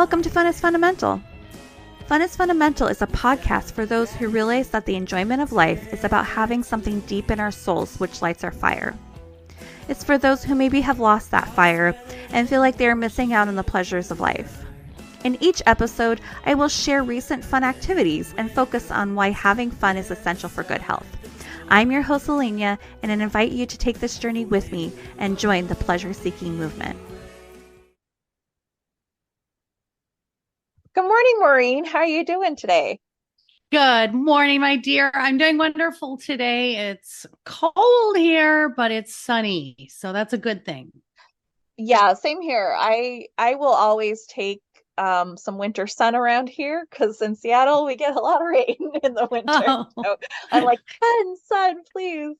Welcome to Fun is Fundamental. Fun is Fundamental is a podcast for those who realize that the enjoyment of life is about having something deep in our souls which lights our fire. It's for those who maybe have lost that fire and feel like they are missing out on the pleasures of life. In each episode, I will share recent fun activities and focus on why having fun is essential for good health. I'm your host, Alenia, and I invite you to take this journey with me and join the pleasure-seeking movement. Good morning, Maureen. How are you doing today? Good morning, my dear. I'm doing wonderful today. It's cold here, but it's sunny, so that's a good thing. Yeah, same here. I will always take some winter sun around here because in Seattle we get a lot of rain in the winter. Oh. So I'm like, sun, please.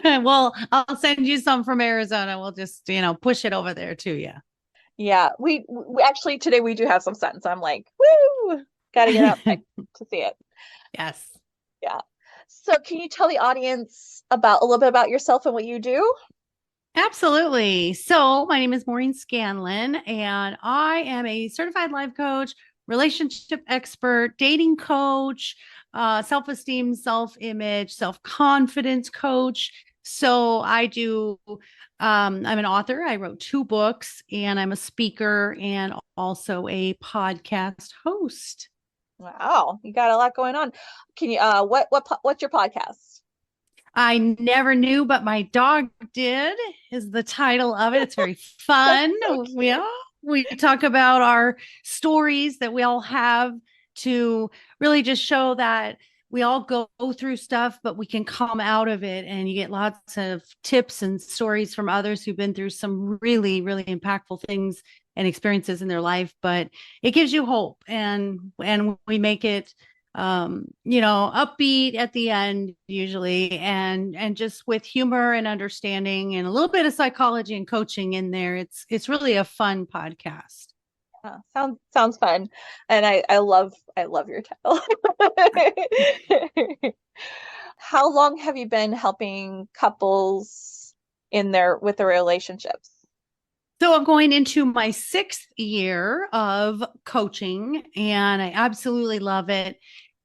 Well, I'll send you some from Arizona. We'll just, push it over there to you. Yeah, we actually today we do have some sun, so I'm like, woo, gotta get outside to see it. Yes. Yeah. So can you tell the audience a little bit about yourself and what you do? Absolutely. So my name is Maureen Scanlon, and I am a certified life coach, relationship expert, dating coach, self-esteem, self-image, self-confidence coach. So I do, I'm an author. I wrote 2 books, and I'm a speaker and also a podcast host. Wow, you got a lot going on. Can you what's your podcast? I never knew, but my dog did is the title of it. It's very fun. So we talk about our stories that we all have to really just show that we all go through stuff, but we can come out of it. And you get lots of tips and stories from others who've been through some really, really impactful things and experiences in their life. But it gives you hope, and we make it upbeat at the end usually, and just with humor and understanding and a little bit of psychology and coaching in there. It's really a fun podcast. Sounds fun, and I love your title. How long have you been helping couples with their relationships? So I'm going into my 6th year of coaching, and I absolutely love it.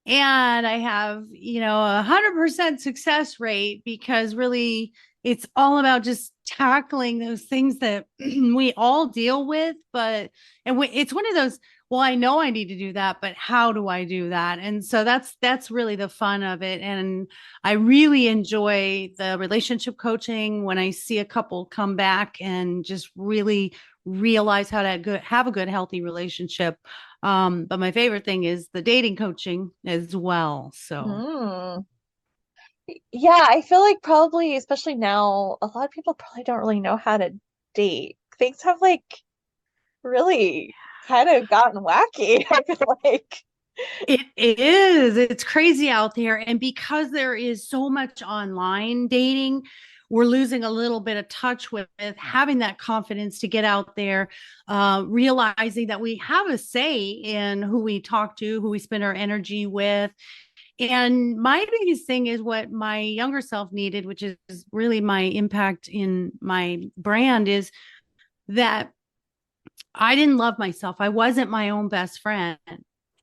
And I have, 100% success rate, because really it's all about just tackling those things that we all deal with. It's one of those, well, I know I need to do that, but how do I do that? And so that's really the fun of it. And I really enjoy the relationship coaching when I see a couple come back and just really realize how to have a good, healthy relationship. But my favorite thing is the dating coaching as well. So Yeah, I feel like probably, especially now, a lot of people probably don't really know how to date. Things have like really kind of gotten wacky, I feel like. It is. It's crazy out there. And because there is so much online dating, we're losing a little bit of touch with having that confidence to get out there, realizing that we have a say in who we talk to, who we spend our energy with. And my biggest thing is what my younger self needed, which is really my impact in my brand, is that I didn't love myself. I wasn't my own best friend.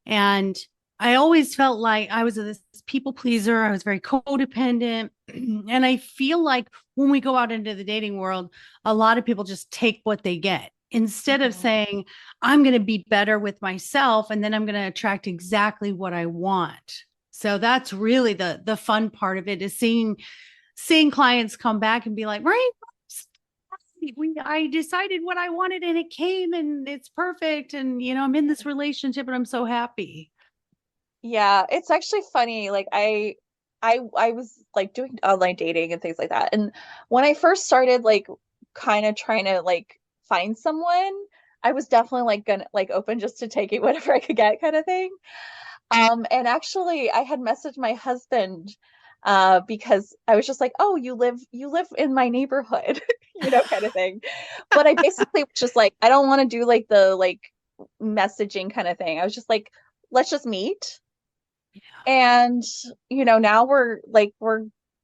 And I always felt like I was this people pleaser. I was very codependent. And I feel like when we go out into the dating world, a lot of people just take what they get instead of saying, I'm going to be better with myself, and then I'm going to attract exactly what I want. So that's really the fun part of it, is seeing clients come back and be like, right, I decided what I wanted and it came and it's perfect. And, I'm in this relationship and I'm so happy. Yeah, it's actually funny. Like I was like doing online dating and things like that. And when I first started like kind of trying to like find someone, I was definitely like gonna like open just to taking whatever I could get kind of thing. And actually I had messaged my husband because I was just like, oh, you live in my neighborhood, kind of thing. But I basically was just like, I don't want to do like the like messaging kind of thing. I was just like, let's just meet. And now we're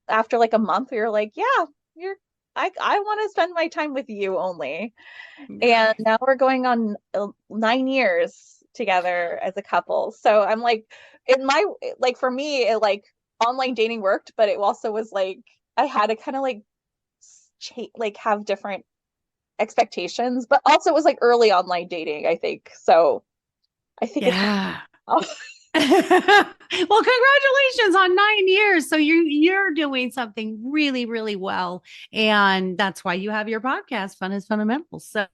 after like a month, we were like, yeah, I want to spend my time with you only. And Nice. now we're going on 9 years together as a couple. So I'm like, in my, like, for me, it like online dating worked, but it also was like, I had to kind of like, like have different expectations, but also it was like early online dating, I think. So I think it helped. Yeah. Well, congratulations on 9 years. So you're doing something really, really well. And that's why you have your podcast, Fun is Fundamental. So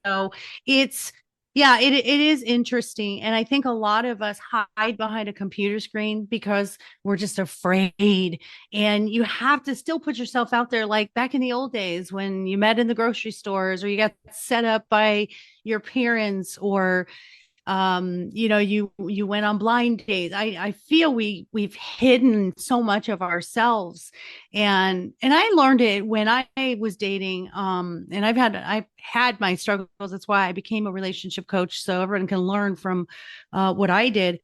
it's yeah, it is interesting. And I think a lot of us hide behind a computer screen because we're just afraid. And you have to still put yourself out there like back in the old days when you met in the grocery stores or you got set up by your parents or you went on blind dates. I feel we've hidden so much of ourselves, and I learned it when I was dating, and I've had my struggles. That's why I became a relationship coach, so everyone can learn from what I did.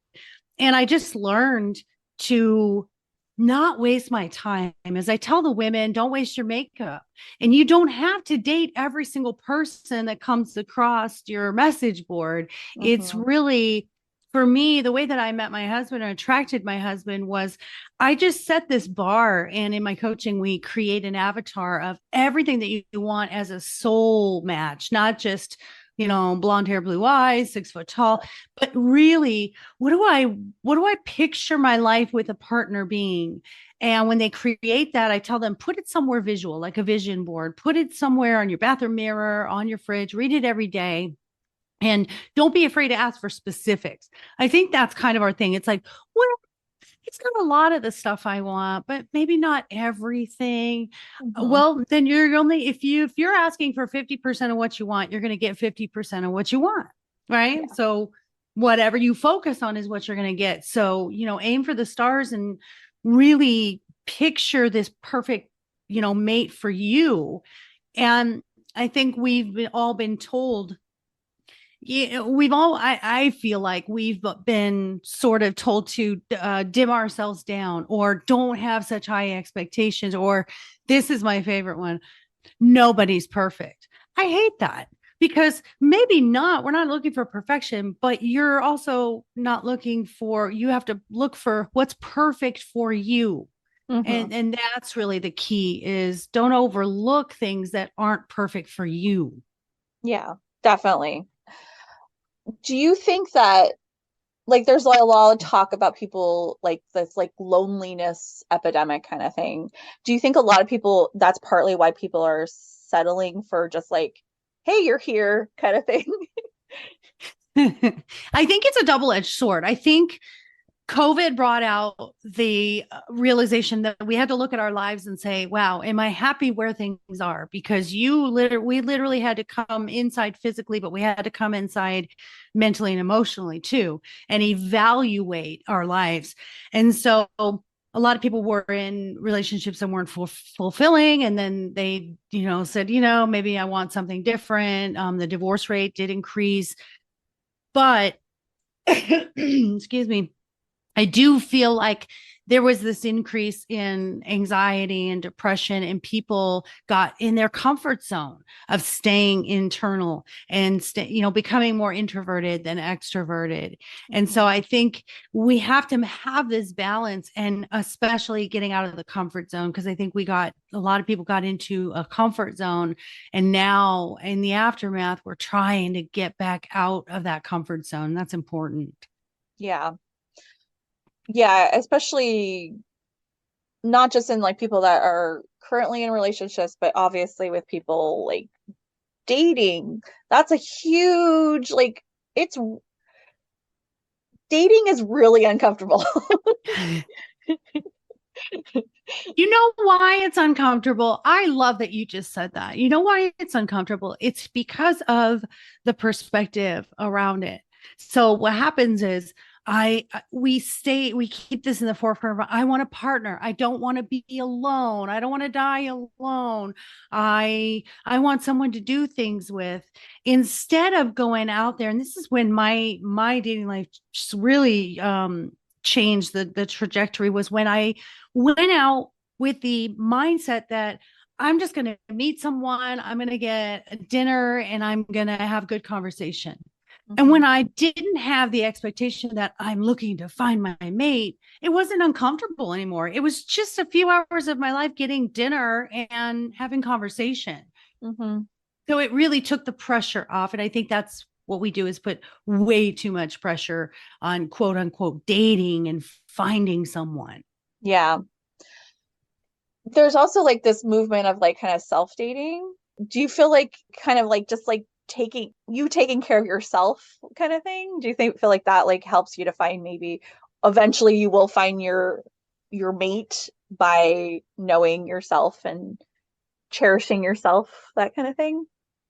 And I just learned to not waste my time. As I tell the women, don't waste your makeup. And you don't have to date every single person that comes across your message board. It's Mhm. really, for me, the way that I met my husband and attracted my husband was I just set this bar. And in my coaching, we create an avatar of everything that you want as a soul match, not just blonde hair, blue eyes, 6 foot tall, but really, what do I picture my life with a partner being? And when they create that, I tell them, put it somewhere visual, like a vision board, put it somewhere on your bathroom mirror, on your fridge, read it every day. And don't be afraid to ask for specifics. I think that's kind of our thing. It's like, well, it's got a lot of the stuff I want, but maybe not everything. Mhm. Well, then you're only if you're asking for 50% of what you want, you're going to get 50% of what you want, right? Yeah. So whatever you focus on is what you're going to get. So, aim for the stars and really picture this perfect, mate for you. And I think all been told, yeah, I feel like we've been sort of told to dim ourselves down or don't have such high expectations, or this is my favorite one, nobody's perfect. I hate that because maybe not, we're not looking for perfection, but you're also not you have to look for what's perfect for you. Mhm. And that's really the key is don't overlook things that aren't perfect for you. Yeah, definitely. Do you think that like there's like a lot of talk about people like this like loneliness epidemic kind of thing? Do you think a lot of people that's partly why people are settling for just like, hey, you're here kind of thing? I think it's a double-edged sword. I think COVID brought out the realization that we had to look at our lives and say, wow, am I happy where things are? Because we literally had to come inside physically, but we had to come inside mentally and emotionally too, and evaluate our lives. And so a lot of people were in relationships that weren't fulfilling. And then they, said, maybe I want something different. The divorce rate did increase, but excuse me, I do feel like there was this increase in anxiety and depression, and people got in their comfort zone of staying internal and becoming more introverted than extroverted. And so Mhm. I think we have to have this balance, and especially getting out of the comfort zone, because I think a lot of people got into a comfort zone, and now in the aftermath, we're trying to get back out of that comfort zone. That's important. Yeah. Yeah, especially not just in like people that are currently in relationships, but obviously with people like dating. That's a huge like it's dating is really uncomfortable. You know why it's uncomfortable? I love that you just said that. You know why it's uncomfortable? It's because of the perspective around it. So what happens is we keep this in the forefront of I want a partner. I don't want to be alone. I don't want to die alone. I want someone to do things with instead of going out there. And this is when my dating life just really changed the trajectory was when I went out with the mindset that I'm just going to meet someone, I'm going to get dinner, and I'm going to have good conversation. And when I didn't have the expectation that I'm looking to find my mate, it wasn't uncomfortable anymore. It was just a few hours of my life getting dinner and having conversation. Mm-hmm. So it really took the pressure off. And I think that's what we do, is put way too much pressure on quote unquote dating and finding someone. Yeah. There's also like this movement of like kind of self-dating. Do you feel like kind of like just like taking care of yourself kind of thing? Do you feel like that like helps you to find, maybe eventually you will find your mate by knowing yourself and cherishing yourself, that kind of thing?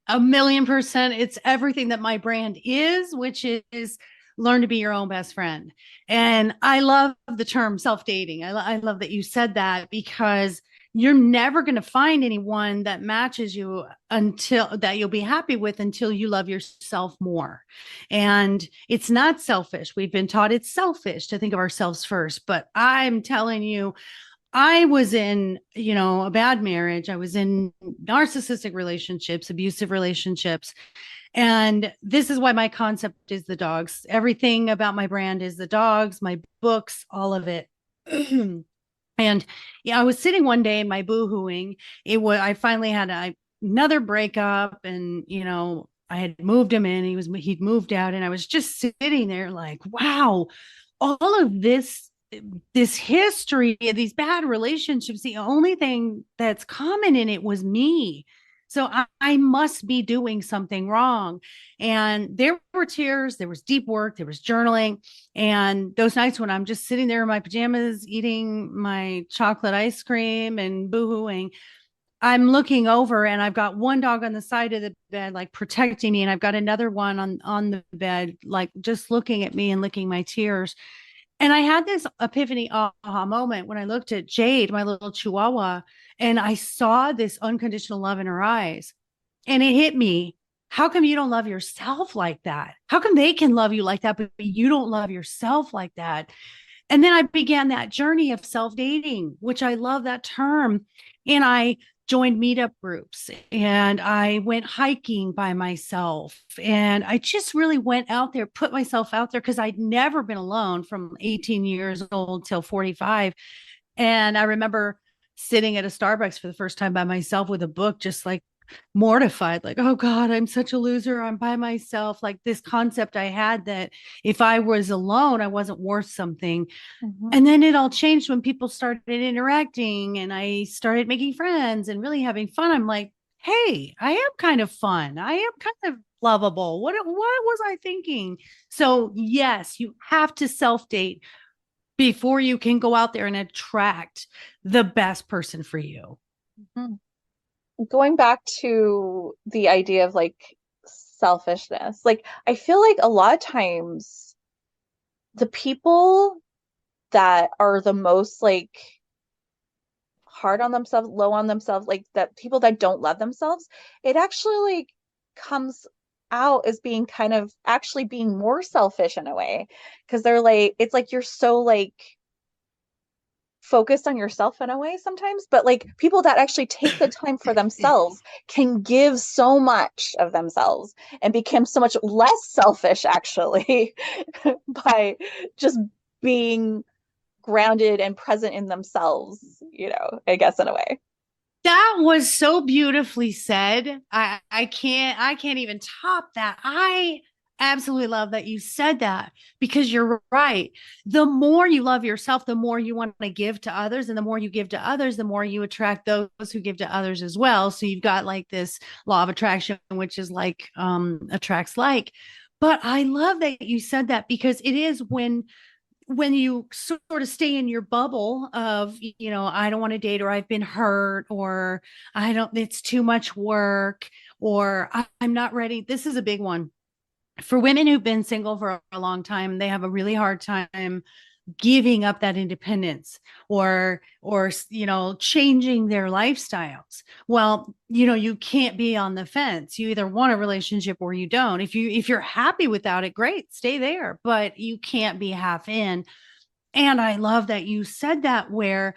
1,000,000%. It's everything that my brand is, which is learn to be your own best friend. And I love the term self-dating. I love that you said that, because you're never going to find anyone that matches you until that you'll be happy with, until you love yourself more. And it's not selfish. We've been taught it's selfish to think of ourselves first, but I'm telling you, I was in, a bad marriage. I was in narcissistic relationships, abusive relationships. And this is why my concept is the dogs. Everything about my brand is the dogs, my books, all of it. And yeah, I was sitting one day, my boohooing. I finally had another breakup, and I had moved him in. He'd moved out, and I was just sitting there like, wow, all of this history of these bad relationships, the only thing that's common in it was me. So I must be doing something wrong. And there were tears, there was deep work, there was journaling. And those nights when I'm just sitting there in my pajamas, eating my chocolate ice cream and boohooing, I'm looking over, and I've got one dog on the side of the bed, like protecting me. And I've got another one on the bed, like just looking at me and licking my tears. And I had this epiphany aha moment when I looked at Jade, my little chihuahua, and I saw this unconditional love in her eyes. And it hit me. How come you don't love yourself like that? How come they can love you like that, but you don't love yourself like that? And then I began that journey of self dating, which I love that term. And I joined meetup groups, and I went hiking by myself. And I just really went out there, put myself out there, because I'd never been alone from 18 years old till 45. And I remember sitting at a Starbucks for the first time by myself with a book, just like mortified, like, oh God, I'm such a loser. I'm by myself. Like this concept I had that if I was alone, I wasn't worth something. Mm-hmm. And then it all changed when people started interacting, and I started making friends and really having fun. I'm like, hey, I am kind of fun. I am kind of lovable. What was I thinking? So yes, you have to self-date before you can go out there and attract the best person for you. Mm-hmm. Going back to the idea of like selfishness, like I feel like a lot of times the people that are the most like hard on themselves, low on themselves, like that people that don't love themselves, it actually like comes out as being kind of actually being more selfish in a way, because they're like, it's like you're so like focused on yourself in a way sometimes, but like people that actually take the time for themselves can give so much of themselves and become so much less selfish actually by just being grounded and present in themselves, I guess in a way. That was so beautifully said. I can't even top that. I absolutely love that you said that, because you're right. The more you love yourself, the more you want to give to others, and the more you give to others, the more you attract those who give to others as well. So you've got like this law of attraction, which is like attracts like. But I love that you said that, because it is when you sort of stay in your bubble of, I don't want to date, or I've been hurt, or it's too much work, or I'm not ready. This is a big one for women who've been single for a long time. They have a really hard time giving up that independence, or changing their lifestyles. Well, you can't be on the fence. You either want a relationship or you don't. If you're happy without it, great, stay there, but you can't be half in. And I love that you said that, where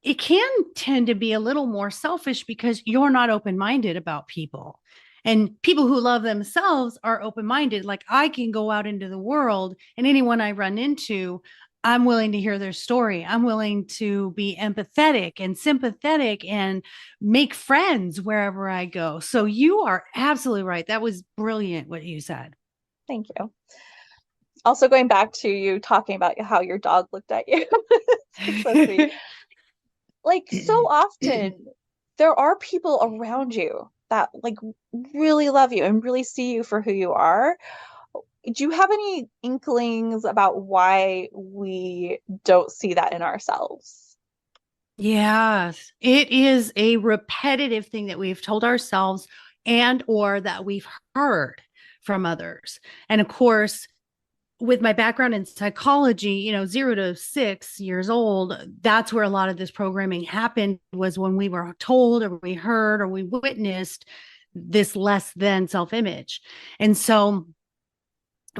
it can tend to be a little more selfish because you're not open-minded about people. And people who love themselves are open-minded. Like I can go out into the world and anyone I run into, I'm willing to hear their story. I'm willing to be empathetic and sympathetic and make friends wherever I go. So you are absolutely right. That was brilliant what you said. Thank you. Also, going back to you talking about how your dog looked at you. It's so sweet. Like so often there are people around you that like really love you and really see you for who you are. Do you have any inklings about why we don't see that in ourselves? Yes, it is a repetitive thing that we've told ourselves and or that we've heard from others. And of course, with my background in psychology, 0 to 6 years old, that's where a lot of this programming happened, was when we were told or we heard or we witnessed this less than self-image. And so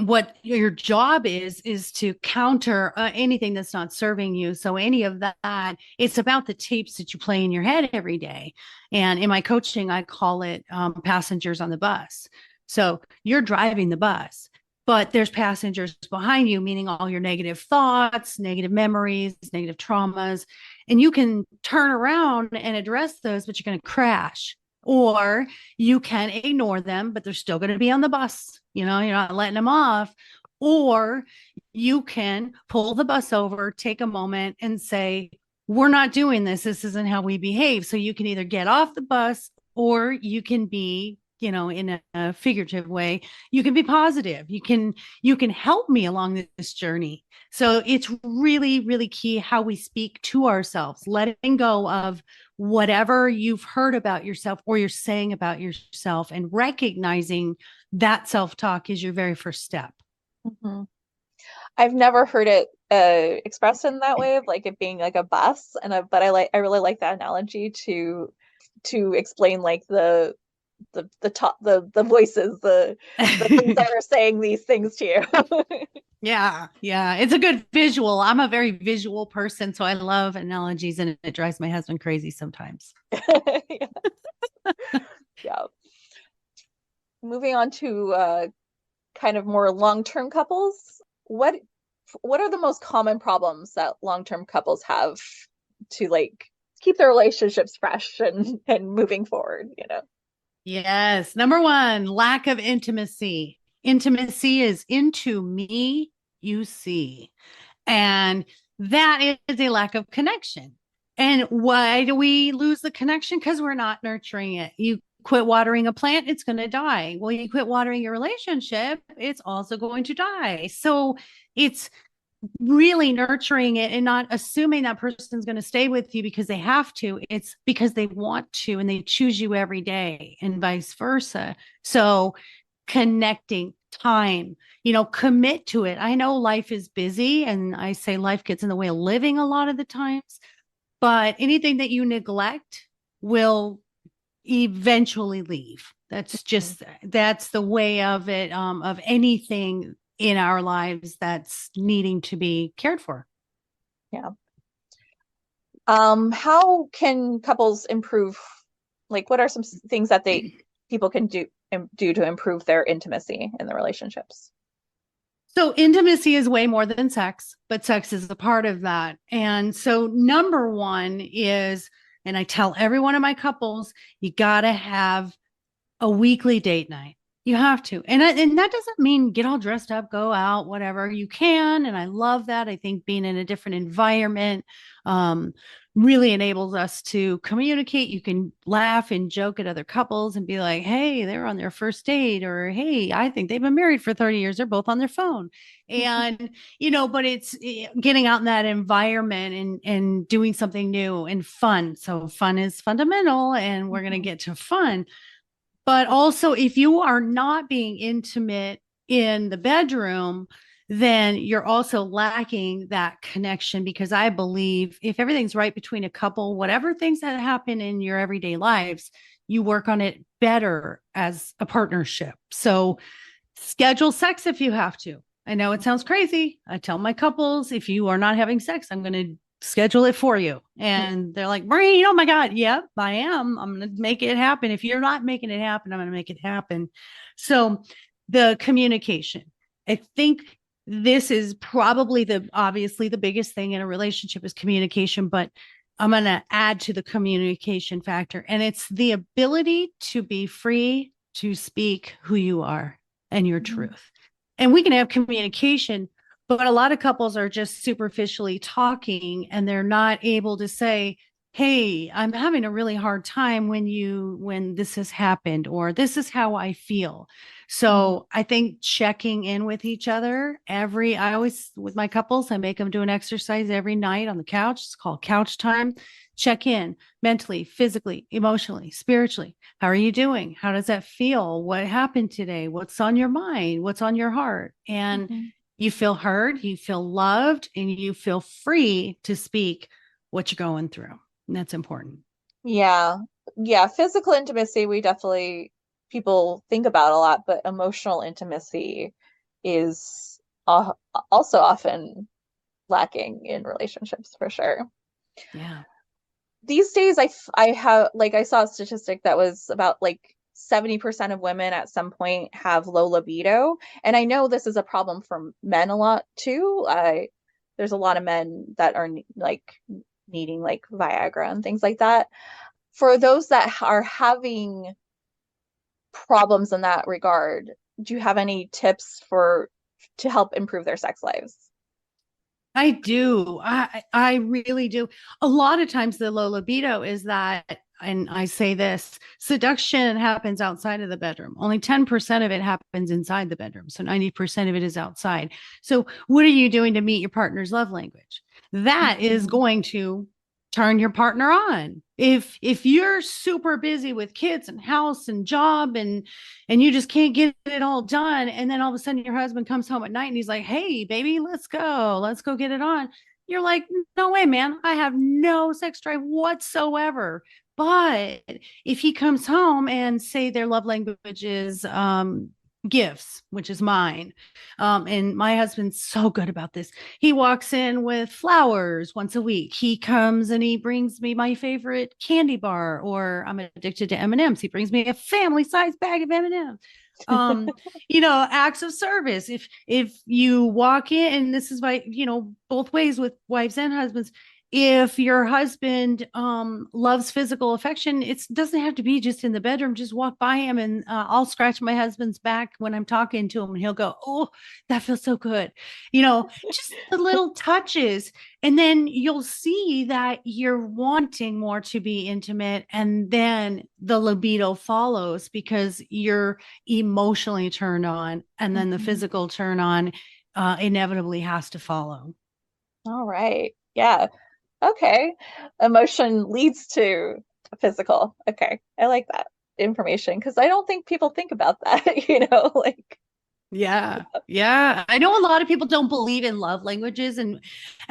what your job is to counter anything that's not serving you. So any of that, it's about the tapes that you play in your head every day. And in my coaching, I call it passengers on the bus. So you're driving the bus, but there's passengers behind you, meaning all your negative thoughts, negative memories, negative traumas, and you can turn around and address those, but you're going to crash. Or you can ignore them, but they're still going to be on the bus. You're not letting them off. Or you can pull the bus over, take a moment and say, we're not doing this. This isn't how we behave. So you can either get off the bus or you can be, in a figurative way, you can be positive. You can help me along this journey. So it's really, really key how we speak to ourselves, letting go of whatever you've heard about yourself or you're saying about yourself, and recognizing that self-talk is your very first step. Mm-hmm. I've never heard it expressed in that way, of like it being like a bus, but I really like that analogy to explain like the voices, the things that are saying these things to you. Yeah, it's a good visual. I'm a very visual person, so I love analogies, and it drives my husband crazy sometimes. Yeah. Moving on to kind of more long-term couples, what are the most common problems that long-term couples have to like keep their relationships fresh and moving forward? Yes. Number one, lack of intimacy. Intimacy is into me, you see. And that is a lack of connection. And why do we lose the connection? Because we're not nurturing it. You quit watering a plant, it's going to die. Well, you quit watering your relationship, it's also going to die. So it's really nurturing it and not assuming that person's going to stay with you because they have to. It's because they want to and they choose you every day, and vice versa. So connecting, time, commit to it. I know life is busy, and I say life gets in the way of living a lot of the times, but anything that you neglect will eventually leave. That's the way of it, of anything in our lives that's needing to be cared for. Yeah. How can couples improve? Like, what are some things that people can do to improve their intimacy in the relationships? So intimacy is way more than sex, but sex is a part of that. And so number one is, and I tell every one of my couples, you got to have a weekly date night. You have to. And that doesn't mean get all dressed up, go out, whatever. You can. And I love that. I think being in a different environment really enables us to communicate. You can laugh and joke at other couples and be like, hey, they're on their first date, or hey, I think they've been married for 30 years. They're both on their phone. And, but it's getting out in that environment and doing something new and fun. So fun is fundamental, and we're going to get to fun. But also, if you are not being intimate in the bedroom, then you're also lacking that connection, because I believe if everything's right between a couple, whatever things that happen in your everyday lives, you work on it better as a partnership. So schedule sex if you have to. I know it sounds crazy. I tell my couples, if you are not having sex, I'm going to schedule it for you. And they're like, Maureen, oh my God, yep, I am. I'm going to make it happen. If you're not making it happen, I'm going to make it happen. So the communication, I think this is probably obviously the biggest thing in a relationship is communication, but I'm going to add to the communication factor. And it's the ability to be free to speak who you are and your truth. And we can have communication, but a lot of couples are just superficially talking and they're not able to say, hey, I'm having a really hard time when this has happened, or this is how I feel. So I think checking in with each other I always, with my couples, I make them do an exercise every night on the couch. It's called couch time. Check in mentally, physically, emotionally, spiritually. How are you doing? How does that feel? What happened today? What's on your mind? What's on your heart? And you feel heard, you feel loved, and you feel free to speak what you're going through. And that's important. Yeah. Yeah. Physical intimacy, people think about a lot, but emotional intimacy is also often lacking in relationships for sure. Yeah. These days, I saw a statistic that was about like 70% of women at some point have low libido. And I know this is a problem for men a lot too. There's a lot of men that are like needing like Viagra and things like that. For those that are having problems in that regard, do you have any tips to help improve their sex lives? I do. I really do. A lot of times the low libido is that, and I say this, seduction happens outside of the bedroom. Only 10% of it happens inside the bedroom. So 90% of it is outside. So what are you doing to meet your partner's love language? That is going to turn your partner on. If you're super busy with kids and house and job and you just can't get it all done, and then all of a sudden your husband comes home at night and he's like, hey baby, let's go get it on, you're like, no way, man, I have no sex drive whatsoever. But if he comes home and say their love language is gifts, which is mine. And my husband's so good about this. He walks in with flowers once a week. He comes and he brings me my favorite candy bar, or I'm addicted to M&Ms. He brings me a family size bag of M&Ms. Acts of service. If you walk in, and this is by, both ways with wives and husbands, if your husband loves physical affection, it doesn't have to be just in the bedroom. Just walk by him, and I'll scratch my husband's back when I'm talking to him, and he'll go, oh, that feels so good. Just the little touches. And then you'll see that you're wanting more to be intimate, and then the libido follows because you're emotionally turned on, and then the physical turn on inevitably has to follow. All right. Yeah. Okay. Emotion leads to physical. Okay. I like that information because I don't think people think about that, like. Yeah. I know a lot of people don't believe in love languages, and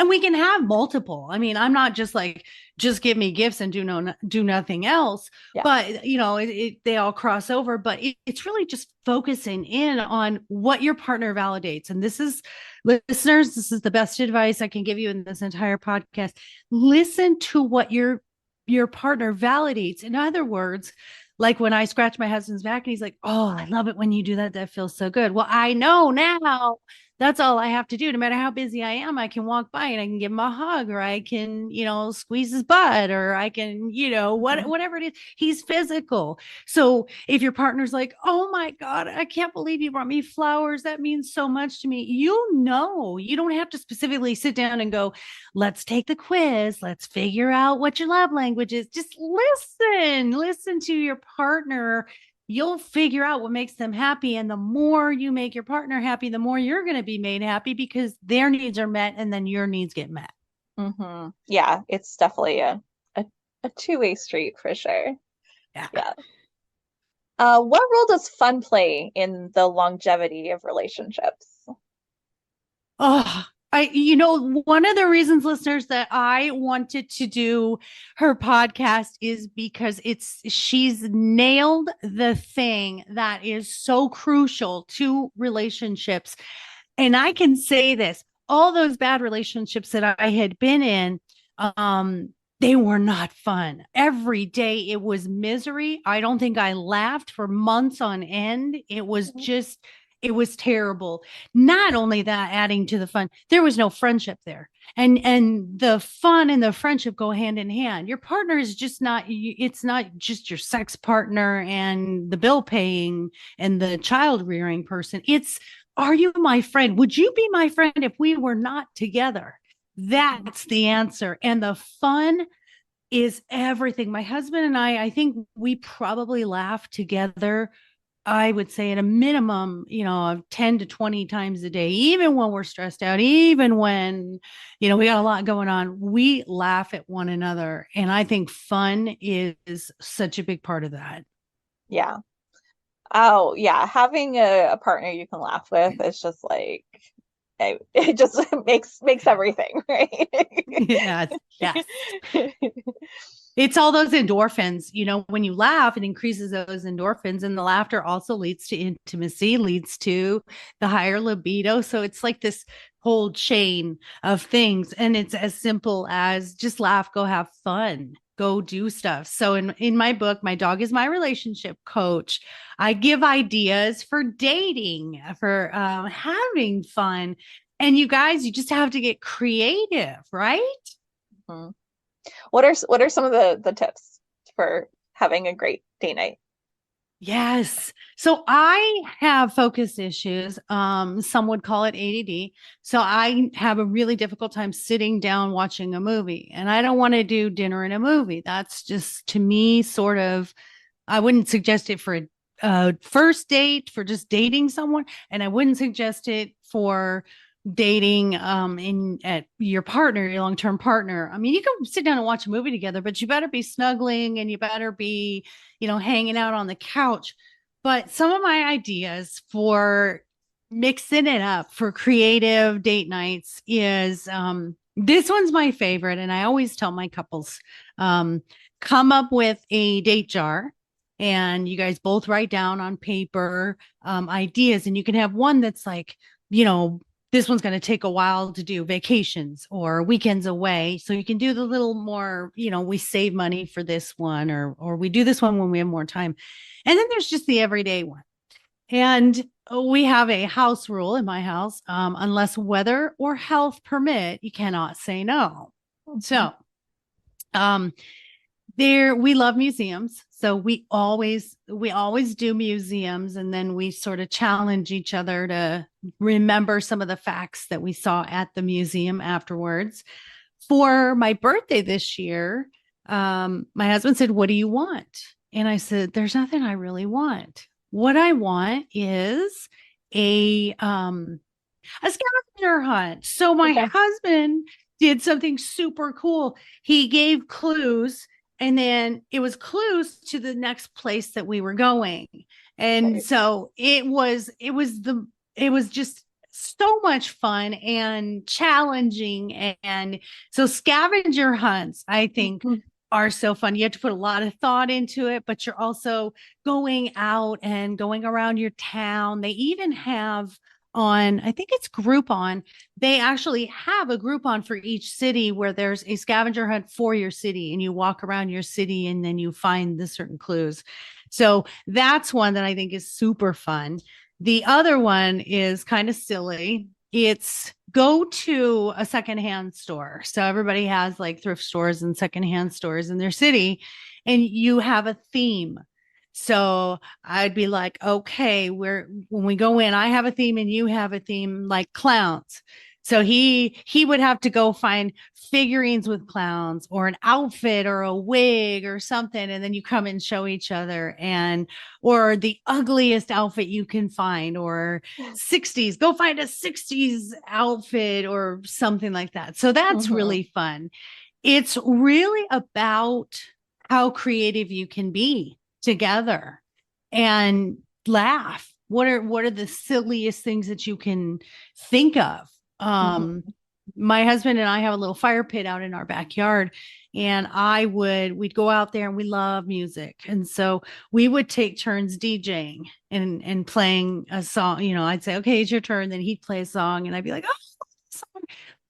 we can have multiple. I mean, I'm not just like, just give me gifts and do nothing else. Yeah. But they all cross over, but it's really just focusing in on what your partner validates. And this is, listeners, this is the best advice I can give you in this entire podcast. Listen to what your partner validates. In other words, like when I scratch my husband's back and he's like, oh, I love it when you do that. That feels so good. Well, I know now that's all I have to do. No matter how busy I am, I can walk by and I can give him a hug, or I can, squeeze his butt, or I can, whatever it is. He's physical. So if your partner's like, oh my God, I can't believe you brought me flowers, that means so much to me. You don't have to specifically sit down and go, let's take the quiz. Let's figure out what your love language is. Just listen to your partner. You'll figure out what makes them happy. And the more you make your partner happy, the more you're going to be made happy, because their needs are met and then your needs get met. Yeah, it's definitely a two-way street for sure. Yeah. What role does fun play in the longevity of relationships? Oh, one of the reasons, listeners, that I wanted to do her podcast is because she's nailed the thing that is so crucial to relationships. And I can say this, all those bad relationships that I had been in, They were not fun. Every day it was misery. I don't think I laughed for months on end. It was terrible. Not only that, adding to the fun, there was no friendship there. And the fun and the friendship go hand in hand. Your partner is just not, it's not just your sex partner and the bill paying and the child rearing person. It's, are you my friend? Would you be my friend if we were not together? That's the answer. And the fun is everything. My husband and I think we probably laugh together, I would say at a minimum, of 10 to 20 times a day, even when we're stressed out, even when, we got a lot going on, we laugh at one another. And I think fun is such a big part of that. Yeah. Oh, yeah. Having a partner you can laugh with is just like, it just makes everything, right? Yes. Yes. It's all those endorphins. When you laugh, it increases those endorphins, and the laughter also leads to intimacy, leads to the higher libido. So it's like this whole chain of things. And it's as simple as just laugh, go have fun, go do stuff. So in my book, My Dog is My Relationship Coach, I give ideas for dating, for having fun. And you guys, you just have to get creative, right? Mm-hmm. What are some of the tips for having a great date night? Yes. So I have focus issues. Some would call it ADD. So I have a really difficult time sitting down watching a movie, and I don't want to do dinner and a movie. That's just, to me, sort of, I wouldn't suggest it for a first date, for just dating someone. And I wouldn't suggest it for dating in at your partner, your long-term partner. I mean, you can sit down and watch a movie together, but you better be snuggling and you better be, hanging out on the couch. But some of my ideas for mixing it up for creative date nights is this one's my favorite. And I always tell my couples, come up with a date jar, and you guys both write down on paper ideas. And you can have one that's like, this one's going to take a while to do, vacations or weekends away. So you can do the little more, we save money for this one, or we do this one when we have more time. And then there's just the everyday one. And we have a house rule in my house. Unless weather or health permit, you cannot say no. Mm-hmm. So we love museums. So we always do museums, and then we sort of challenge each other to remember some of the facts that we saw at the museum afterwards. For my birthday this year, my husband said, "What do you want?" And I said, "There's nothing I really want. What I want is a scavenger hunt." So my husband did something super cool. He gave clues, and then it was clues to the next place that we were going. And so it was just so much fun and challenging. And so scavenger hunts, I think, are so fun. You have to put a lot of thought into it, but you're also going out and going around your town. They even have on, I think it's Groupon, they actually have a Groupon for each city where there's a scavenger hunt for your city, and you walk around your city and then you find the certain clues. So that's one that I think is super fun. The other one is kind of silly. It's go to a secondhand store. So everybody has like thrift stores and secondhand stores in their city, and you have a theme. So I'd be like, okay, when we go in, I have a theme and you have a theme, like clowns. So he would have to go find figurines with clowns or an outfit or a wig or something. And then you come and show each other, or the ugliest outfit you can find, or 60s, go find a 60s outfit or something like that. So that's really fun. It's really about how creative you can be together and laugh. What are the silliest things that you can think of? My husband and I have a little fire pit out in our backyard, and we'd go out there, and we love music. And so we would take turns DJing and playing a song. I'd say, okay, it's your turn. Then he'd play a song, and I'd be like, oh, song.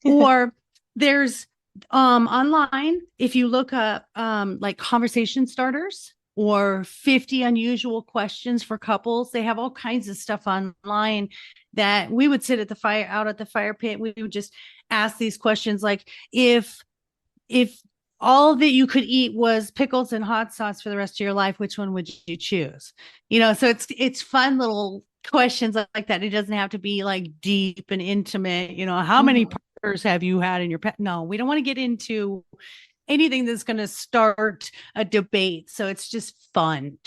Or there's Online, if you look up like conversation starters or 50 unusual questions for couples, they have all kinds of stuff online that we would sit at the fire out at the fire pit. We would just ask these questions like if all that you could eat was pickles and hot sauce for the rest of your life, which one would you choose? So it's fun little questions like that. It doesn't have to be like deep and intimate. How many partners have you had in your pet? No, we don't want to get into anything that's going to start a debate. So it's just fun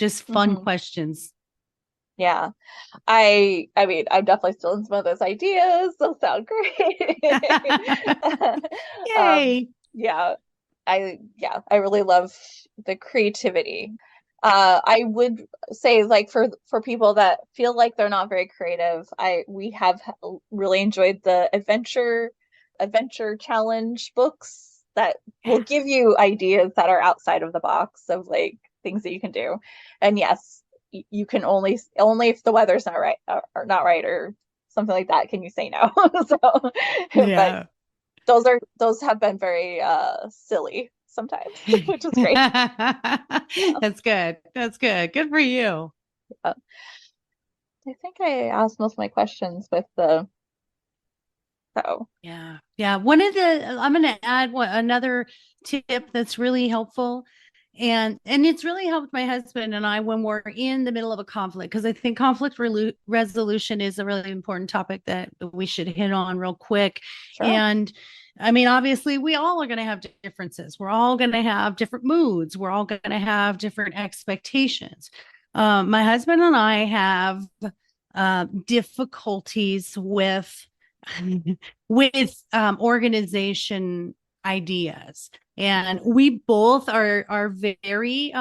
questions. Yeah. I mean, I'm definitely still in some of those ideas. Those sound great. Yay. Yeah. I really love the creativity. I would say like for people that feel like they're not very creative, we have really enjoyed the adventure challenge books that will give you ideas that are outside of the box of like things that you can do. And yes, you can only if the weather's not right or not right or something like that can you say no. So Yeah. but those have been very silly sometimes, which is great. That's good. That's good. Good for you. I think I asked most of my questions with the so Yeah. Yeah. I'm going to add another tip that's really helpful. And it's really helped my husband and I when we're in the middle of a conflict, because I think conflict resolution is a really important topic that we should hit on real quick. sure. And I mean, obviously, we all are going to have differences. We're all going to have different moods. We're all going to have different expectations. My husband and I have difficulties with organization ideas, and we both are very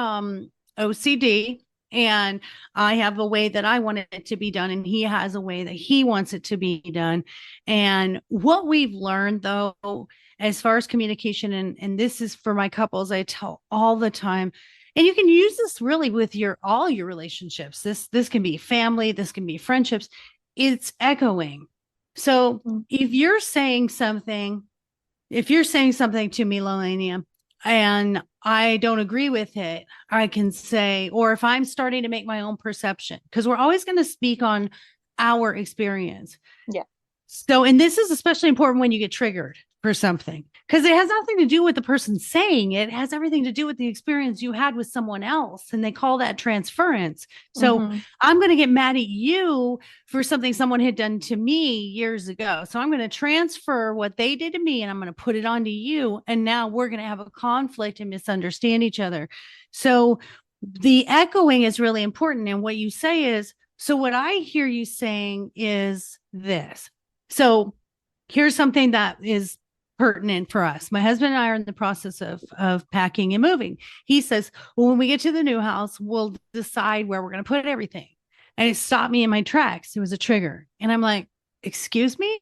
OCD, and I have a way that I want it to be done and he has a way that he wants it to be done. And what we've learned though, as far as communication, and this is for my couples, I tell all the time, and you can use this really with all your relationships. This can be family, this can be friendships. It's echoing. So if you're saying something to me, Lelania, and I don't agree with it, I can say, or if I'm starting to make my own perception, because we're always going to speak on our experience. Yeah. So, and this is especially important when you get triggered for something, because it has nothing to do with the person saying it. It has everything to do with the experience you had with someone else. And they call that transference. So I'm going to get mad at you for something someone had done to me years ago. So I'm going to transfer what they did to me and I'm going to put it onto you. And now we're going to have a conflict and misunderstand each other. So the echoing is really important. And what you say is, so what I hear you saying is this. So here's something that is pertinent for us. My husband and I are in the process of packing and moving. He says, well, when we get to the new house, we'll decide where we're going to put everything. And it stopped me in my tracks. It was a trigger. And I'm like, excuse me?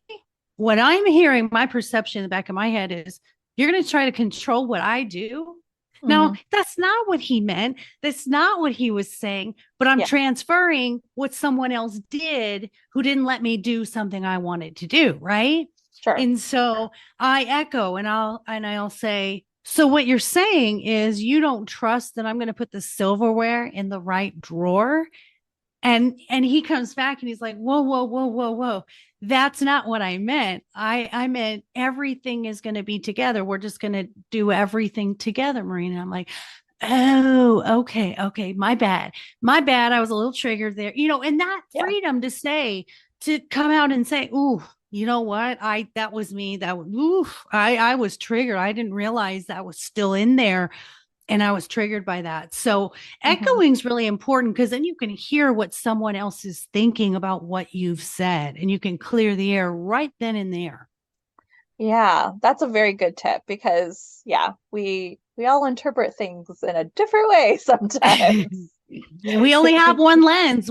What I'm hearing, my perception in the back of my head is, you're going to try to control what I do? Now, that's not what he meant. That's not what he was saying, but I'm transferring what someone else did who didn't let me do something I wanted to do, right? Sure. And so I echo and I'll say, so what you're saying is you don't trust that I'm going to put the silverware in the right drawer. And he comes back and he's like, whoa. That's not what I meant. I meant everything is going to be together. We're just going to do everything together, Maureen. And I'm like, oh, okay. My bad. I was a little triggered there, and that freedom to come out and say, ooh, you know what? That was me. I was triggered. I didn't realize that was still in there. And I was triggered by that. So echoing is really important, because then you can hear what someone else is thinking about what you've said, and you can clear the air right then and there. Yeah, that's a very good tip, because we all interpret things in a different way sometimes. We only have one lens.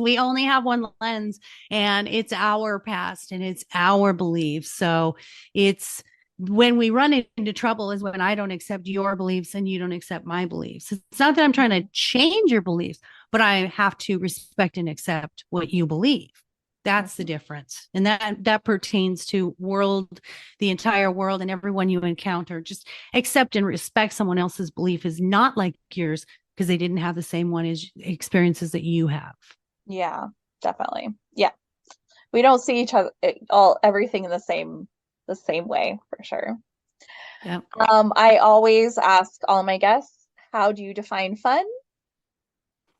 And it's our past and it's our beliefs. So it's when we run into trouble is when I don't accept your beliefs and you don't accept my beliefs. It's not that I'm trying to change your beliefs, but I have to respect and accept what you believe. That's the difference. And that pertains to the entire world and everyone you encounter. Just accept and respect someone else's belief is not like yours because they didn't have the same experiences that you have. Yeah, definitely. Yeah. We don't see each other everything in the same way for sure. Yeah. I always ask all my guests, how do you define fun?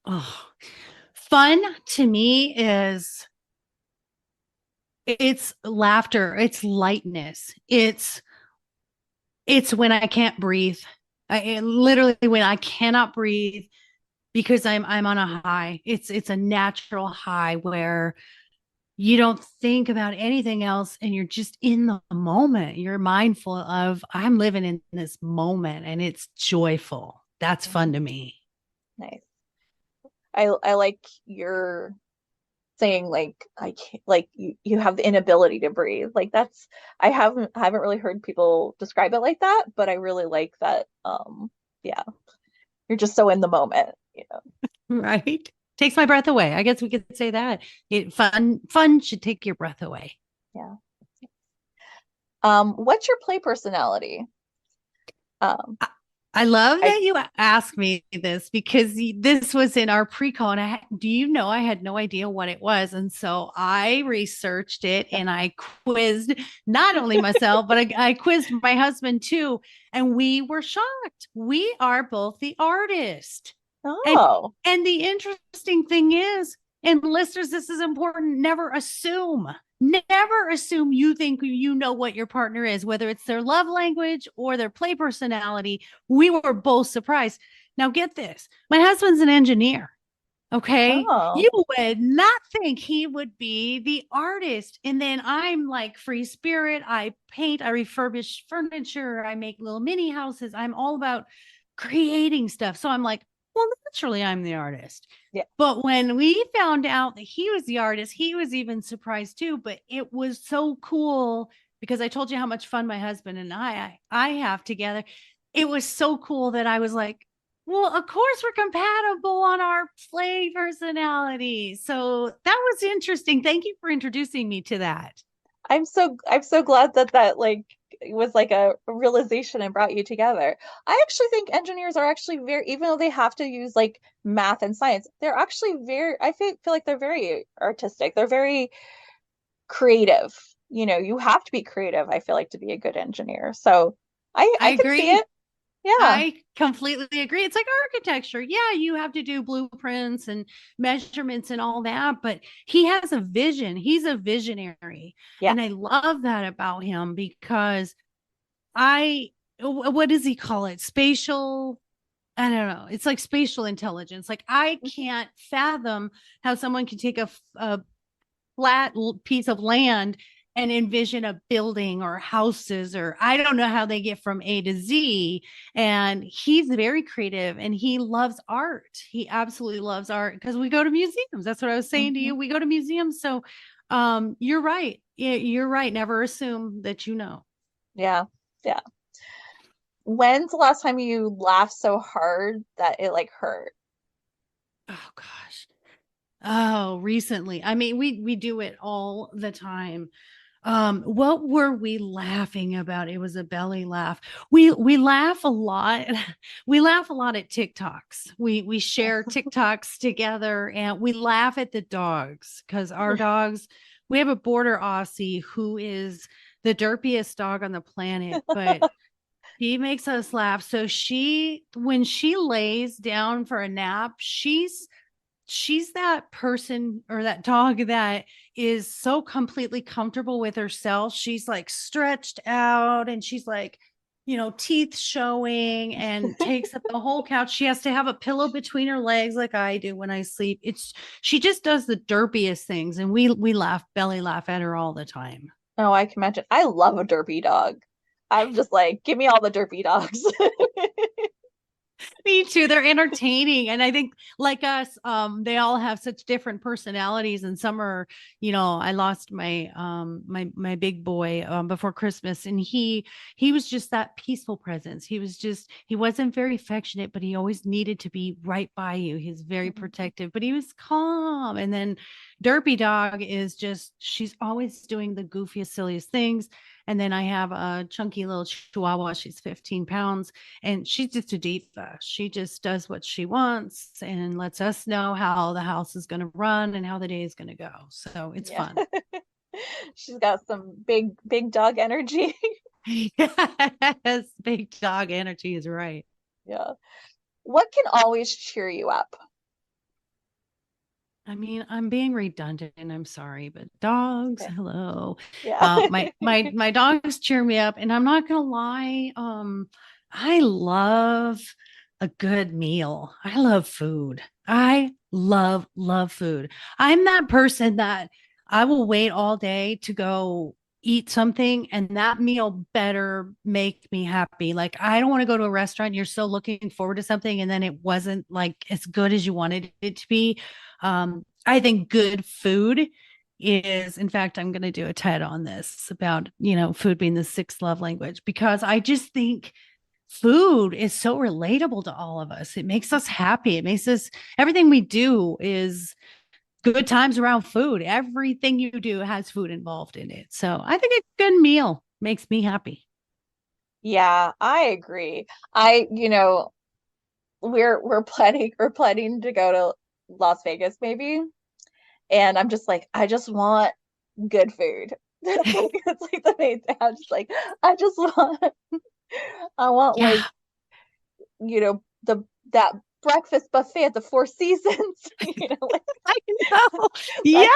Oh, fun to me it's laughter, it's lightness, it's when I can't breathe. Literally when I cannot breathe because I'm on a high. It's a natural high where you don't think about anything else and you're just in the moment. You're mindful of I'm living in this moment and it's joyful. That's fun to me. Nice. I like your saying like I can't, like you have the inability to breathe. Like that's I haven't really heard people describe it like that, but I really like that. Yeah, you're just so in the moment, you know. Right? Takes my breath away. I guess we could say that. Fun should take your breath away. Yeah. What's your play personality? Um, I love I that you asked me this because this was in our pre-call and do you know I had no idea what it was. And so I researched it and I quizzed not only myself, but I quizzed my husband too. And we were shocked. We are both the artist. oh, And the interesting thing is, and listeners, this is important, never assume. Never assume you think you know what your partner is, whether it's their love language or their play personality. We were both surprised. Now, get this, my husband's an engineer. Okay. oh, You would not think he would be the artist. And then I'm like free spirit. I paint, I refurbish furniture, I make little mini houses. I'm all about creating stuff. So I'm like, well, naturally, I'm the artist. yeah. But when we found out that he was the artist, he was even surprised too. But it was so cool because I told you how much fun my husband and I have together. It was so cool that I was like, well, of course we're compatible on our play personality. So that was interesting. Thank you for introducing me to that. I'm so glad that like was like a realization and brought you together. I actually think engineers are actually very, even though they have to use like math and science, they're actually very, I feel like they're very artistic. They're very creative. You know, you have to be creative, I feel like, to be a good engineer. So I I could see agree. it. Yeah. I completely agree. It's like architecture. Yeah, you have to do blueprints and measurements and all that, but he has a vision. He's a visionary. Yeah. And I love that about him because what does he call it? Spatial. I don't know. It's like spatial intelligence. Like I can't fathom how someone can take a flat piece of land and envision a building or houses, or I don't know how they get from A to Z. And he's very creative and he loves art. He absolutely loves art because we go to museums. That's what I was saying to you. We go to museums. So you're right. You're right. Never assume that you know. Yeah. Yeah. When's the last time you laughed so hard that it like hurt? Oh gosh. Oh, recently. I mean, we do it all the time. What were we laughing about? It was a belly laugh. We laugh a lot. We laugh a lot at TikToks. We share TikToks together and we laugh at the dogs because our dogs, we have a border Aussie who is the derpiest dog on the planet, but he makes us laugh. So when she lays down for a nap, she's that person or that dog that is so completely comfortable with herself. She's like stretched out and she's like, teeth showing and takes up the whole couch. She has to have a pillow between her legs like I do when I sleep. She just does the derpiest things and we belly laugh at her all the time. Oh, I can imagine. I love a derpy dog. I'm just like, give me all the derpy dogs. Me too. They're entertaining. And I think like us, they all have such different personalities. And some are, I lost my big boy before Christmas, and he was just that peaceful presence. He wasn't very affectionate, but he always needed to be right by you. He's very protective, but he was calm. And then Derpy Dog is just, she's always doing the goofiest, silliest things. And then I have a chunky little Chihuahua. She's 15 pounds, and she's just a diva. She just does what she wants and lets us know how the house is going to run and how the day is going to go. So it's fun. She's got some big dog energy. Yes, big dog energy is right. Yeah. What can always cheer you up? I mean, I'm being redundant. I'm sorry, but dogs, Okay. hello. Yeah. My dogs cheer me up, and I'm not gonna lie. I love a good meal. I love food. I love food. I'm that person that I will wait all day to go eat something, and that meal better make me happy. Like, I don't want to go to a restaurant. You're so looking forward to something, and then it wasn't like as good as you wanted it to be. I think good food is, in fact, I'm going to do a TED on this about, food being the sixth love language, because I just think food is so relatable to all of us. It makes us happy. It makes us, everything we do is good times around food. Everything you do has food involved in it. So I think a good meal makes me happy. Yeah, I agree. We're planning to go to Las Vegas maybe. And I'm just like, I just want good food. It's like the main thing. I'm just like, I just want I want Yeah, like, the that breakfast buffet at the Four Seasons, like I know. Yeah.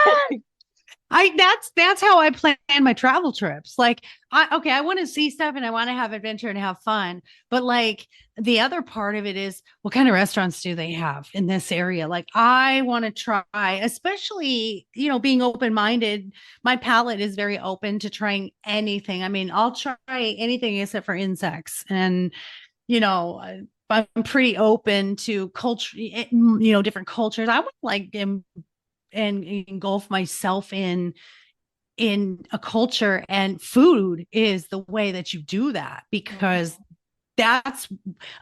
that. That's how I plan my travel trips. Like, I want to see stuff and I want to have adventure and have fun. But like, the other part of it is, what kind of restaurants do they have in this area? Like, I want to try, especially, being open-minded. My palate is very open to trying anything. I mean, I'll try anything except for insects. And, you know, I'm pretty open to culture, different cultures. I would like and engulf myself in a culture, and food is the way that you do that, because that's,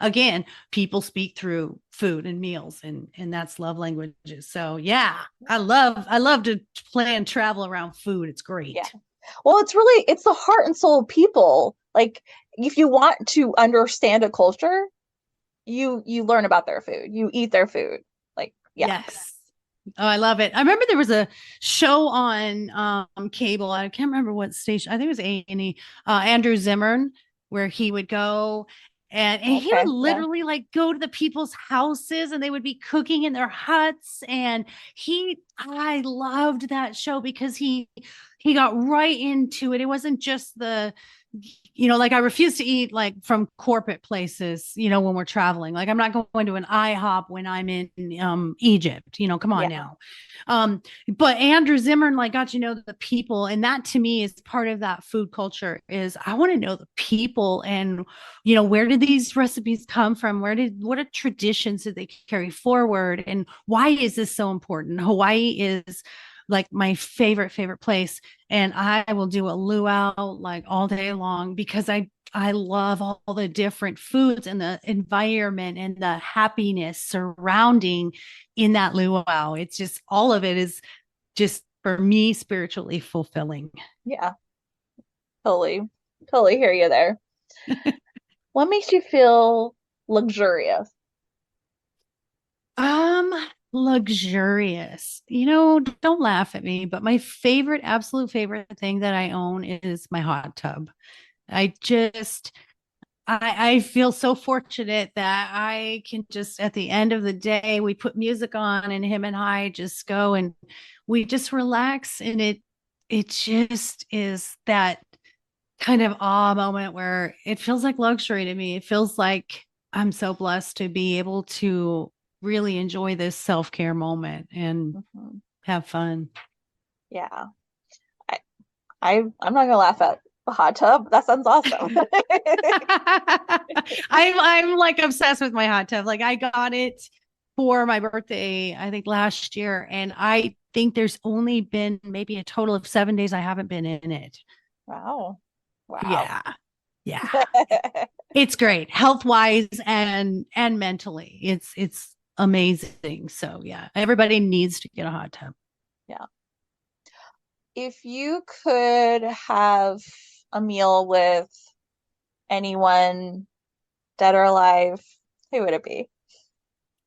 again, people speak through food and meals, and that's love languages. So yeah, I love to plan travel around food. It's great. Yeah. Well, it's the heart and soul of people. Like, if you want to understand a culture, you learn about their food. You eat their food. Like, yeah. Yes. Oh, I love it. I remember there was a show on cable. I can't remember what station. I think it was A&E. Andrew Zimmern, where he would go and he would Okay. Yeah. literally like go to the people's houses, and they would be cooking in their huts. And I loved that show because he got right into it. It wasn't just like, I refuse to eat like from corporate places, when we're traveling. Like, I'm not going to an IHOP when I'm in Egypt, come on Yeah. now. But Andrew Zimmern like got to know the people, and that to me is part of that food culture. Is I want to know the people, and where did these recipes come from? What are traditions that they carry forward, and why is this so important? Hawaii is like my favorite place, and I will do a luau like all day long, because I love all the different foods and the environment and the happiness surrounding in that luau. It's just, all of it is just, for me, spiritually fulfilling. Yeah. Totally hear you there. What makes you feel luxurious? Luxurious. Don't laugh at me, but my absolute favorite thing that I own is my hot tub. I just, I feel so fortunate that I can just, at the end of the day, we put music on and him and I just go and we just relax. And it just is that kind of awe moment where it feels like luxury to me. It feels like I'm so blessed to be able to really enjoy this self-care moment and have fun. Yeah. I'm not gonna laugh at A hot tub? That sounds awesome. I'm like obsessed with my hot tub. Like I got it for my birthday, I think last year. And I think there's only been maybe a total of 7 days I haven't been in it. Wow. Wow. Yeah. Yeah. It's great health wise and mentally. It's amazing. So yeah, everybody needs to get a hot tub. Yeah. If you could have a meal with anyone, dead or alive, who would it be?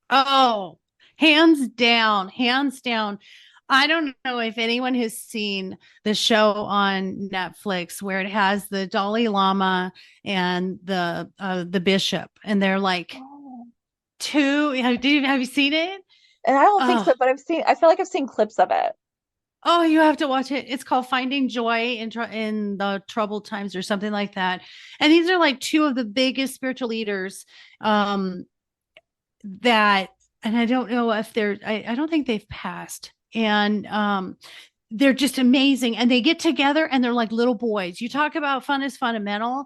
Oh, hands down, hands down. I don't know if anyone has seen the show on Netflix where it has the Dalai Lama and the bishop, and they're like Oh. two. Have you seen it? And I don't think Oh, so, but I feel like I've seen clips of it. oh, you have to watch it. It's called Finding Joy in the Troubled Times or something like that. And these are like two of the biggest spiritual leaders that, and I don't know if I don't think they've passed. And they're just amazing. And they get together and they're like little boys. You talk about fun is fundamental.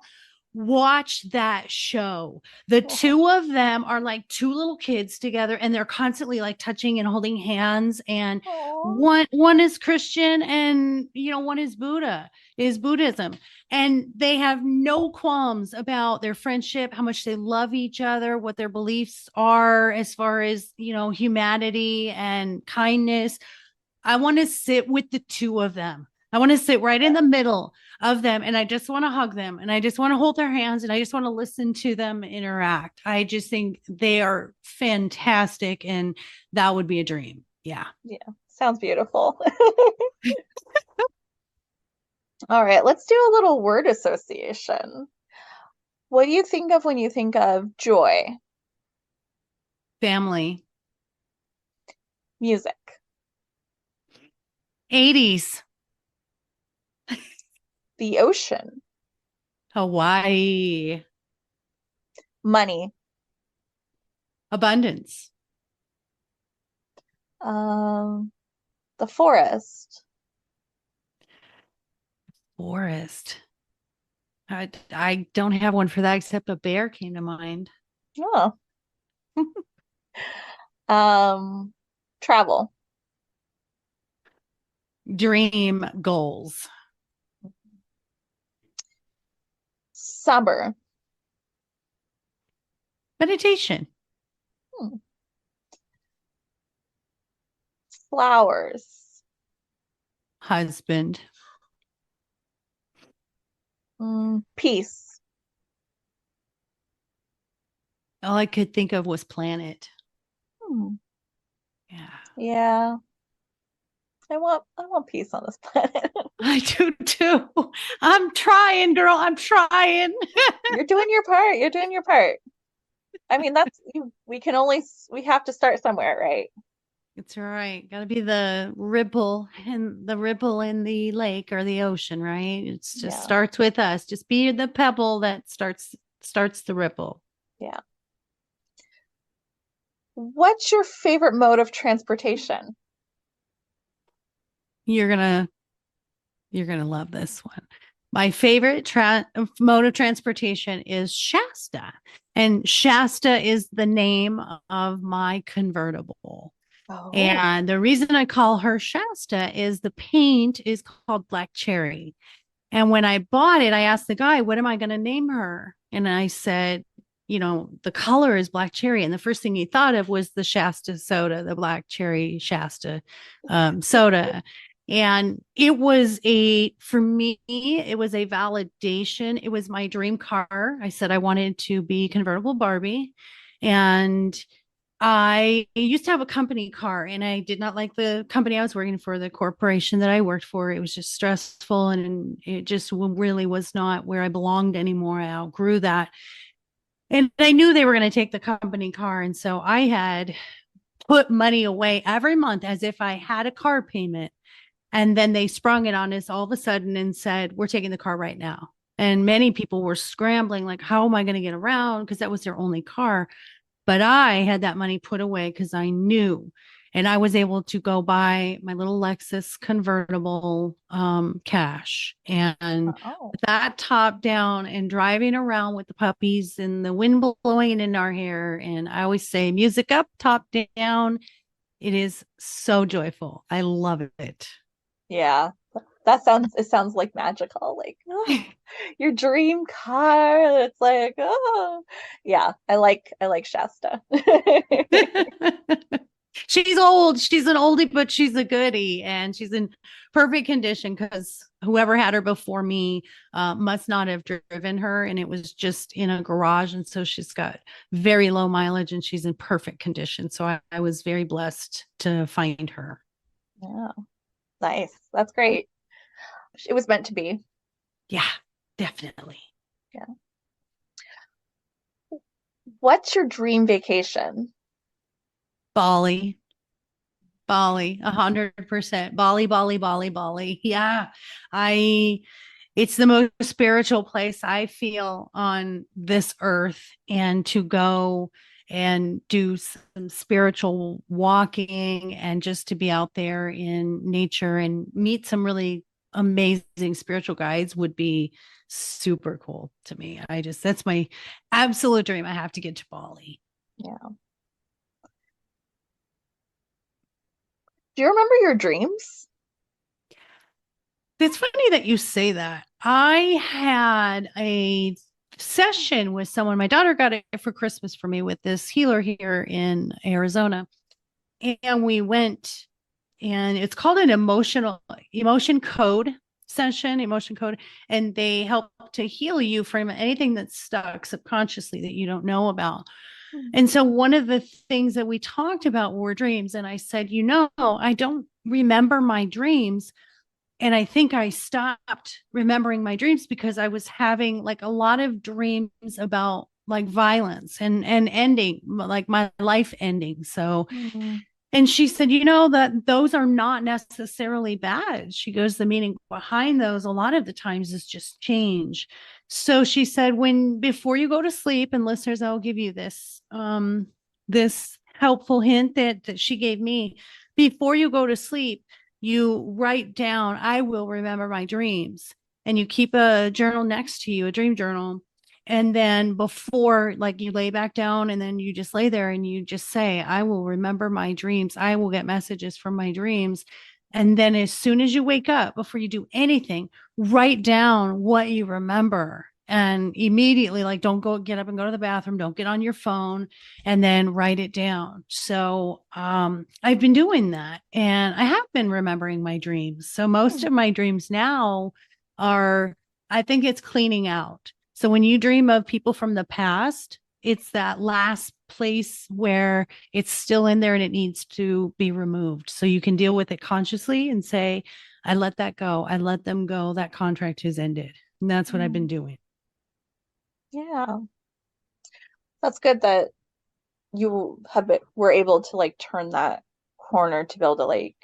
Watch that show. The two of them are like two little kids together and they're constantly like touching and holding hands. And Aw. one is Christian and one is Buddhism. And they have no qualms about their friendship, how much they love each other, what their beliefs are as far as, humanity and kindness. I want to sit with the two of them. I want to sit right in the middle of them and I just want to hug them and I just want to hold their hands and I just want to listen to them interact. I just think they are fantastic and that would be a dream. Yeah. Yeah, sounds beautiful. All right, let's do a little word association. What do you think of when you think of joy? Family. Music. 80s. The ocean. Hawaii. Money. Abundance. The forest. Forest. I don't have one for that except a bear came to mind. Oh. Travel. Dream goals. Summer. Meditation. Flowers. Husband. Peace. All I could think of was planet. Yeah. Yeah. I want peace on this planet. I do too. I'm trying, girl. I'm trying. You're doing your part. You're doing your part. I mean, we have to start somewhere, right? It's right. Got to be the ripple in the lake or the ocean, right? It's just starts with us. Just be the pebble that starts the ripple. Yeah. What's your favorite mode of transportation? You're gonna love this one. My favorite mode of transportation is Shasta, and Shasta is the name of my convertible. Oh. And the reason I call her Shasta is the paint is called Black Cherry. And when I bought it, I asked the guy, what am I going to name her? And I said, the color is Black Cherry. And the first thing he thought of was the Shasta soda, the Black Cherry Shasta soda. And it was for me, it was a validation. It was my dream car. I said I wanted to be convertible Barbie. And I used to have a company car and I did not like the company I was working for, the corporation that I worked for. It was just stressful and it just really was not where I belonged anymore. I outgrew that. And I knew they were going to take the company car. And so I had put money away every month as if I had a car payment. And then they sprung it on us all of a sudden and said, we're taking the car right now. And many people were scrambling, like, how am I going to get around? Because that was their only car. But I had that money put away because I knew. And I was able to go buy my little Lexus convertible cash, and Oh, with that top down and driving around with the puppies and the wind blowing in our hair. And I always say, music up, top down. It is so joyful. I love it. yeah. It sounds like magical. Like, oh, your dream car. It's like, oh, yeah. I like Shasta. She's old. She's an oldie, but she's a goodie, and she's in perfect condition because whoever had her before me must not have driven her, and it was just in a garage. And so she's got very low mileage, and she's in perfect condition. So I was very blessed to find her. Yeah, nice. That's great. It was meant to be. Yeah, definitely. Yeah. What's your dream vacation? Bali. Bali, 100%. Bali, Bali, Bali, Bali. Yeah. I it's the most spiritual place I feel on this earth. And to go and do some spiritual walking and just to be out there in nature and meet some really amazing spiritual guides would be super cool to me. That's my absolute dream. I have to get to Bali. Yeah. Do you remember your dreams? It's funny that you say that. I had a session with someone. My daughter got it for Christmas for me with this healer here in Arizona. And we went, and it's called an emotion code session, emotion code. And they help to heal you from anything that's stuck subconsciously that you don't know about. And so one of the things that we talked about were dreams. And I said, I don't remember my dreams. And I think I stopped remembering my dreams because I was having like a lot of dreams about like violence and ending, like my life ending. So, Mm-hmm. and she said, that those are not necessarily bad. She goes, the meaning behind those a lot of the times is just change. So she said, before you go to sleep, and listeners, I'll give you this helpful hint that she gave me. Before you go to sleep, you write down, I will remember my dreams. And you keep a journal next to you, a dream journal. And then before, like, you lay back down and then you just lay there and you just say, I will remember my dreams. I will get messages from my dreams. And then as soon as you wake up, before you do anything, write down what you remember. And immediately, like, don't get up and go to the bathroom. Don't get on your phone, and then write it down. So I've been doing that, and I have been remembering my dreams. So most of my dreams now are, I think it's cleaning out. So when you dream of people from the past, it's that last place where it's still in there and it needs to be removed. So you can deal with it consciously and say, I let that go. I let them go. That contract has ended. And that's what I've been doing. Yeah. That's good that were able to like turn that corner to be able to like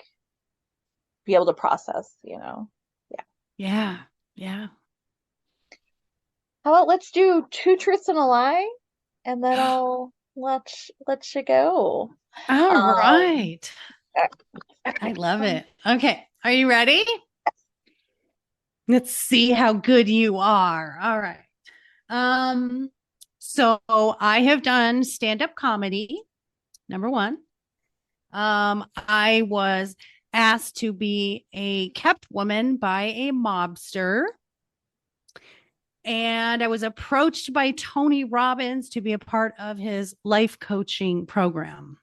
be able to process. Yeah. Yeah. Yeah. How about let's do two truths and a lie, and then I'll let you go. All Um, right. I love it. Okay. Are you ready? Let's see how good you are. All right. So I have done stand-up comedy, number one. I was asked to be a kept woman by a mobster. And I was approached by Tony Robbins to be a part of his life coaching program.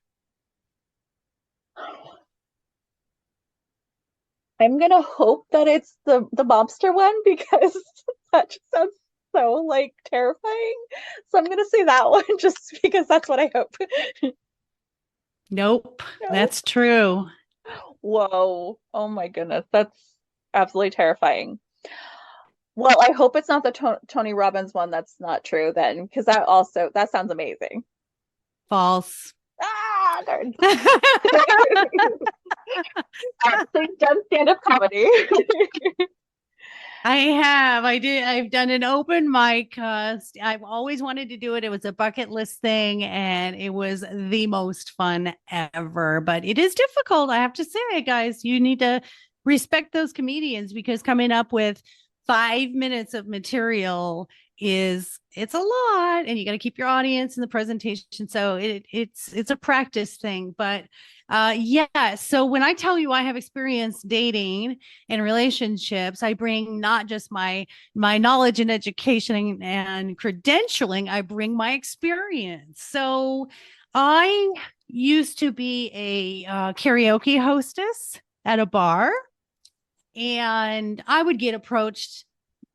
I'm gonna hope that it's the mobster one because that just sounds so like terrifying. So I'm gonna say that one just because that's what I hope. Nope, No. that's true. Whoa. Oh my goodness. That's absolutely terrifying. Well, I hope it's not the Tony Robbins one that's not true then, because that sounds amazing. False. Ah, darn. So you've done stand-up comedy. I have. I did. I've done an open mic. I've always wanted to do it. It was a bucket list thing, and it was the most fun ever. But it is difficult. I have to say, guys, you need to respect those comedians because coming up with 5 minutes of material it's a lot, and you got to keep your audience in the presentation. So it's a practice thing. But yeah. So when I tell you I have experience dating and relationships, I bring not just my knowledge and education and credentialing, I bring my experience. So I used to be a karaoke hostess at a bar, and I would get approached,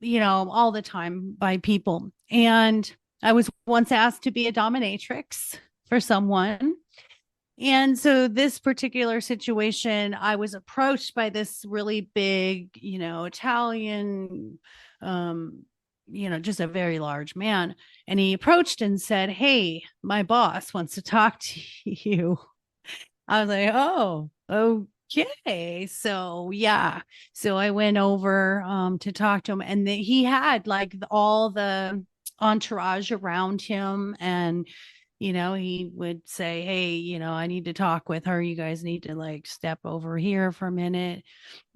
all the time by people. And I was once asked to be a dominatrix for someone. And so this particular situation, I was approached by this really big, Italian, just a very large man. And he approached and said, "Hey, my boss wants to talk to you." I was like, "Oh, okay." So yeah. So I went over to talk to him, and he had like all the entourage around him, and he would say, "Hey, I need to talk with her. You guys need to like step over here for a minute."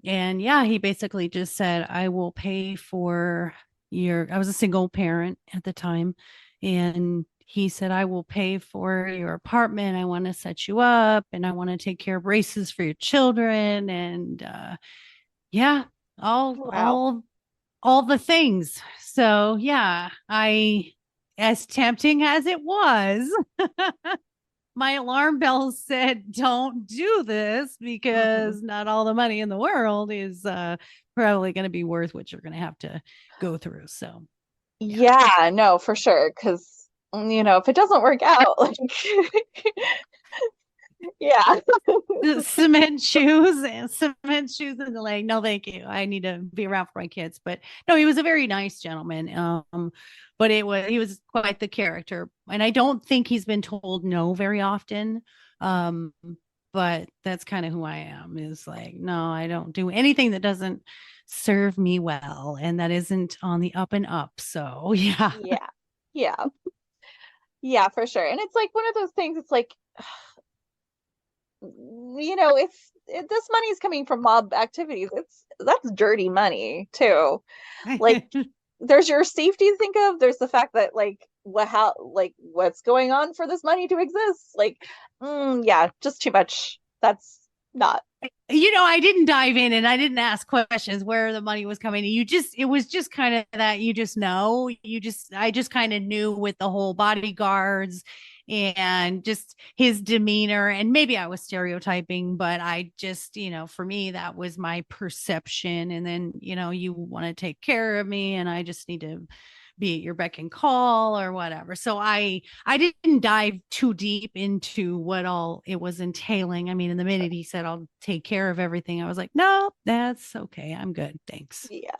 And yeah, he basically just said, "I will pay for I was a single parent at the time. And he said, "I will pay for your apartment. I want to set you up, and I want to take care of races for your children." And yeah, all, Wow. all, all the things. So yeah, as tempting as it was, my alarm bell said, "Don't do this Mhm. because not all the money in the world is probably going to be worth what you're going to have to go through." So yeah. Yeah, no, for sure. Because, if it doesn't work out, like, yeah. Cement shoes in the leg. No, thank you. I need to be around for my kids. But no, he was a very nice gentleman. But he was quite the character. And I don't think he's been told no very often. Um, but that's kind of who I am, is like, no, I don't do anything that doesn't serve me well and that isn't on the up and up. So yeah. Yeah. Yeah. Yeah, for sure. And it's like one of those things, it's like, if this money is coming from mob activities, that's dirty money too. Like, there's your safety to think of. There's the fact that like what's going on for this money to exist. Like, yeah, just too much. That's not. I didn't dive in and I didn't ask questions where the money was coming. It was just kind of that I just kind of knew with the whole bodyguards and just his demeanor. And maybe I was stereotyping, but I just, for me, that was my perception. And then, you want to take care of me and I just need to be at your beck and call or whatever. So I didn't dive too deep into what all it was entailing. I mean, in the minute he said, "I'll take care of everything," I was like, "No, that's okay. I'm good. Thanks." Yeah,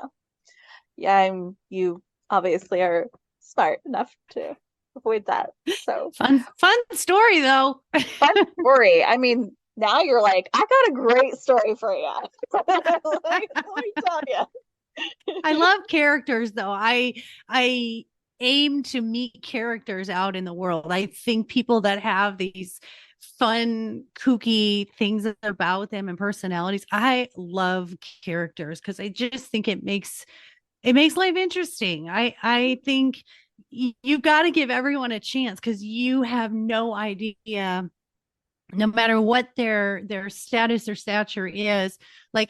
yeah. You obviously are smart enough to avoid that. So Fun story though. fun story. I mean, now you're like, I got a great story for you. Let me tell you. I love characters though. I aim to meet characters out in the world. I think people that have these fun, kooky things about them and personalities. I love characters because I just think it makes life interesting. I think you've got to give everyone a chance because you have no idea, no matter what their status or stature is, like,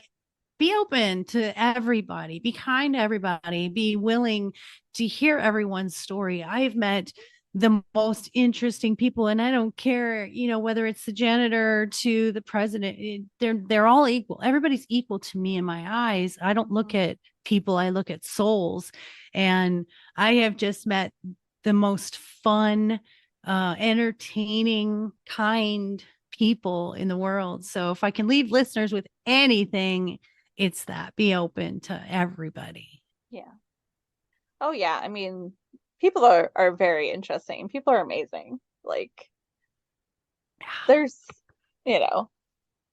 be open to everybody, be kind to everybody, be willing to hear everyone's story. I've met the most interesting people, and I don't care, whether it's the janitor to the president. They're all equal. Everybody's equal to me in my eyes. I don't look at people, I look at souls. And I have just met the most fun, entertaining, kind people in the world. So if I can leave listeners with anything, it's that: be open to everybody. Yeah. Oh yeah. I mean, people are very interesting. People are amazing. Like, there's, you know,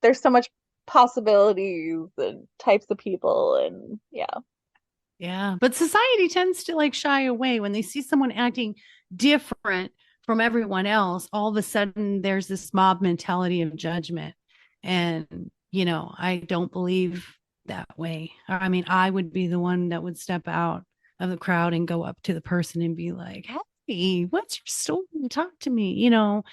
there's so much possibilities and types of people, and yeah. Yeah. But society tends to like shy away when they see someone acting different from everyone else. All of a sudden, there's this mob mentality of judgment. And, I don't believe that way. I mean, I would be the one that would step out of the crowd and go up to the person and be like, hey, what's your story? Talk to me, and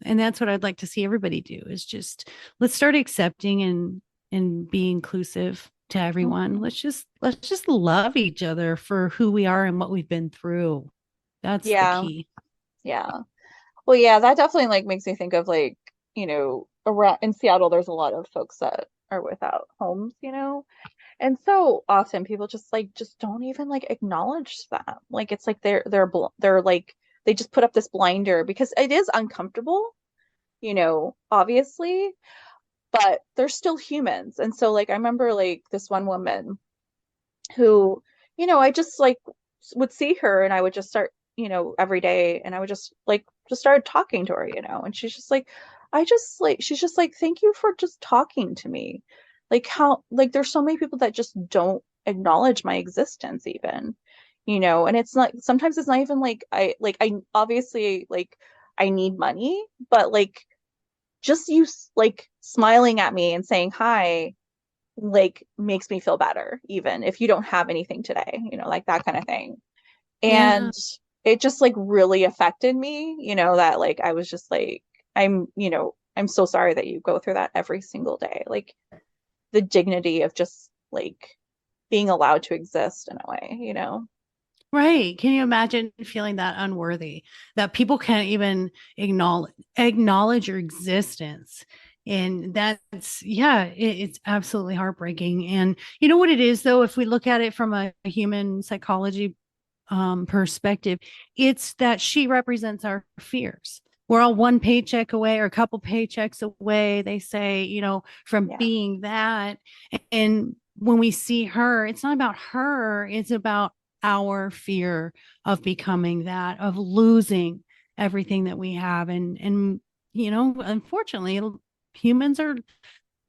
that's what I'd like to see everybody do is just let's start accepting and be inclusive to everyone. Mhm. Let's just love each other for who we are and what we've been through. That's the Yeah. key. Yeah. Well, yeah, that definitely like makes me think of like, around in Seattle, there's a lot of folks that are without homes, And so often people just don't even like acknowledge that. Like it's like they're like they just put up this blinder because it is uncomfortable, obviously, but they're still humans. And so like I remember like this one woman who, I just like would see her and I would just start, every day and I would just started talking to her, and she's just like, she's just like, thank you for just talking to me. Like how, like there's so many people that just don't acknowledge my existence even, and it's not, sometimes it's not even I obviously like I need money, but like just you like smiling at me and saying hi like makes me feel better even if you don't have anything today, like that kind of thing. Yeah. And it just like really affected me, that like I was just like I'm so sorry that you go through that every single day. Like the dignity of just like being allowed to exist in a way. Right. Can you imagine feeling that unworthy that people can't even acknowledge your existence? And that's, yeah, it's absolutely heartbreaking. And you know what it is, though, if we look at it from a human psychology perspective, it's that she represents our fears. We're all one paycheck away or a couple paychecks away, they say, from Yeah. being that. And when we see her, it's not about her, it's about our fear of becoming that, of losing everything that we have. And unfortunately, humans are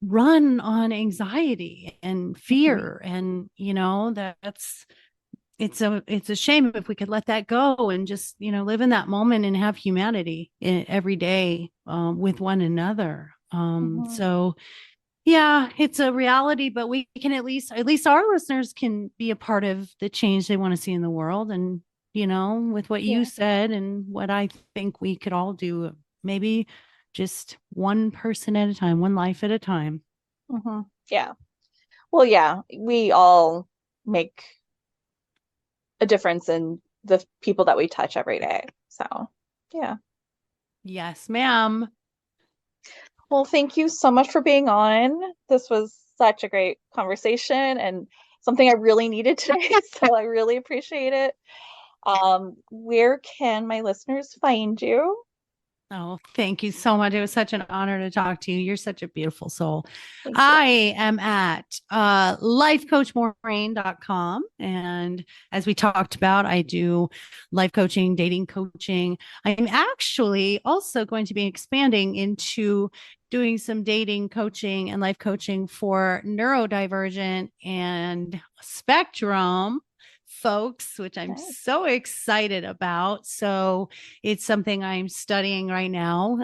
run on anxiety and Mhm. fear. And that's it's a shame if we could let that go and just live in that moment and have humanity every day with one another. Mhm. So yeah, it's a reality, but we can at least our listeners can be a part of the change they want to see in the world. And with what you Yeah. said and what I think we could all do, maybe just one person at a time, one life at a time. Mhm. Yeah. Well, yeah, we all make a difference in the people that we touch every day. So, yeah. Yes, ma'am. Well, thank you so much for being on. This was such a great conversation and something I really needed today. So I really appreciate it. Where can my listeners find you? Oh, thank you so much. It was such an honor to talk to you. You're such a beautiful soul. Thank you. I am at lifecoachmaureen.com. And as we talked about, I do life coaching, dating coaching. I'm actually also going to be expanding into doing some dating coaching and life coaching for neurodivergent and spectrum folks, which I'm Nice. so excited about. So, it's something I'm studying right now,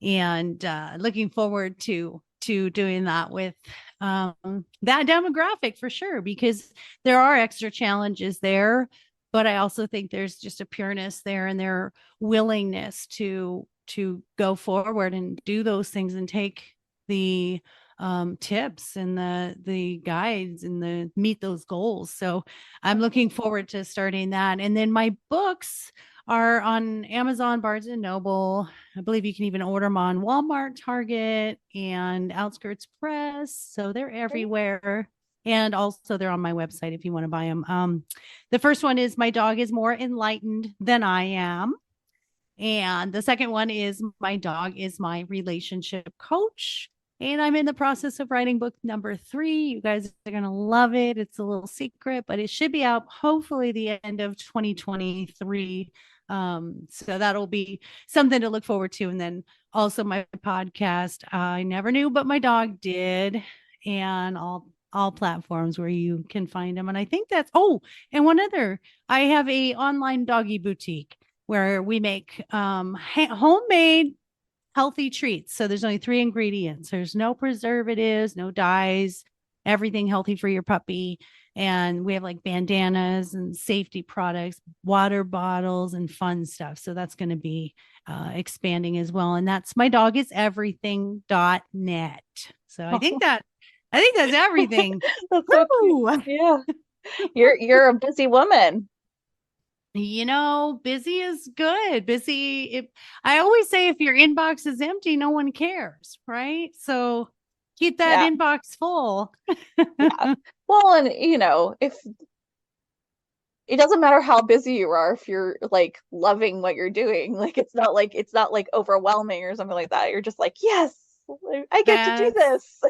and looking forward to doing that with that demographic for sure, because there are extra challenges there, but I also think there's just a pureness there and their willingness to go forward and do those things and take the tips and the guides and the meet those goals. So I'm looking forward to starting that. And then my books are on Amazon, Barnes and Noble. I believe you can even order them on Walmart, Target, and Outskirts Press. So they're Great. everywhere. And also they're on my website if you want to buy them. The first one is My Dog is More Enlightened Than I Am. And the second one is My Dog is My Relationship Coach. And I'm in the process of writing book number 3. You guys are going to love it. It's a little secret, but it should be out hopefully the end of 2023. So that'll be something to look forward to. And then also my podcast, I never knew, but my dog did. And all platforms where you can find them. And I think that's, and one other, I have a online doggy boutique where we make homemade healthy treats. So there's only 3 ingredients. There's no preservatives, no dyes, everything healthy for your puppy. And we have like bandanas and safety products, water bottles, and fun stuff. So that's going to be expanding as well. And that's mydogiseverything.net. So I think that's everything. That's so cute. Yeah. You're a busy woman. Busy is good. I always say if your inbox is empty, no one cares, right? So keep that inbox full. Yeah. Well, and if it doesn't matter how busy you are, if you're like loving what you're doing, like it's not like overwhelming or something like that. You're just like, yes, I get to do this.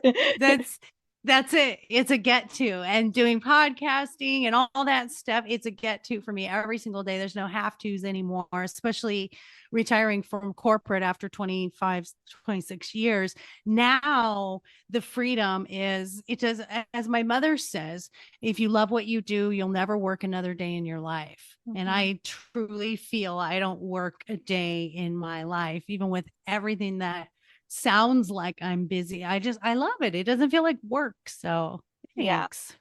That's it. It's a get to, and doing podcasting and all that stuff. It's a get to for me every single day. There's no have tos anymore, especially retiring from corporate after 25, 26 years. Now the freedom is, it does, as my mother says, if you love what you do, you'll never work another day in your life. Mm-hmm. And I truly feel I don't work a day in my life, even with everything that sounds like I'm busy. I love it. It doesn't feel like work. So thanks.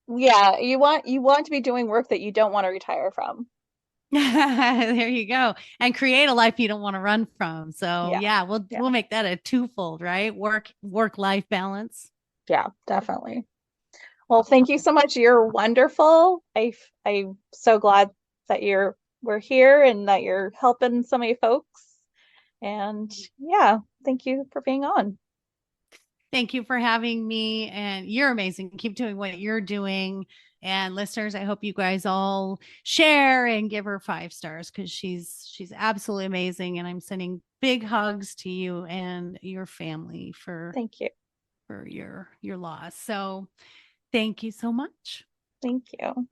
Yeah. You want to be doing work that you don't want to retire from. There you go. And create a life you don't want to run from. So we'll make that a twofold, right? Work-life balance. Yeah, definitely. Well, thank you so much. You're wonderful. I'm so glad that we're here and that you're helping so many folks. And thank you for being on. Thank you for having me. And you're amazing. Keep doing what you're doing. And listeners, I hope you guys all share and give her 5 stars, because she's absolutely amazing. And I'm sending big hugs to you and your family thank you for your loss. So thank you so much. Thank you.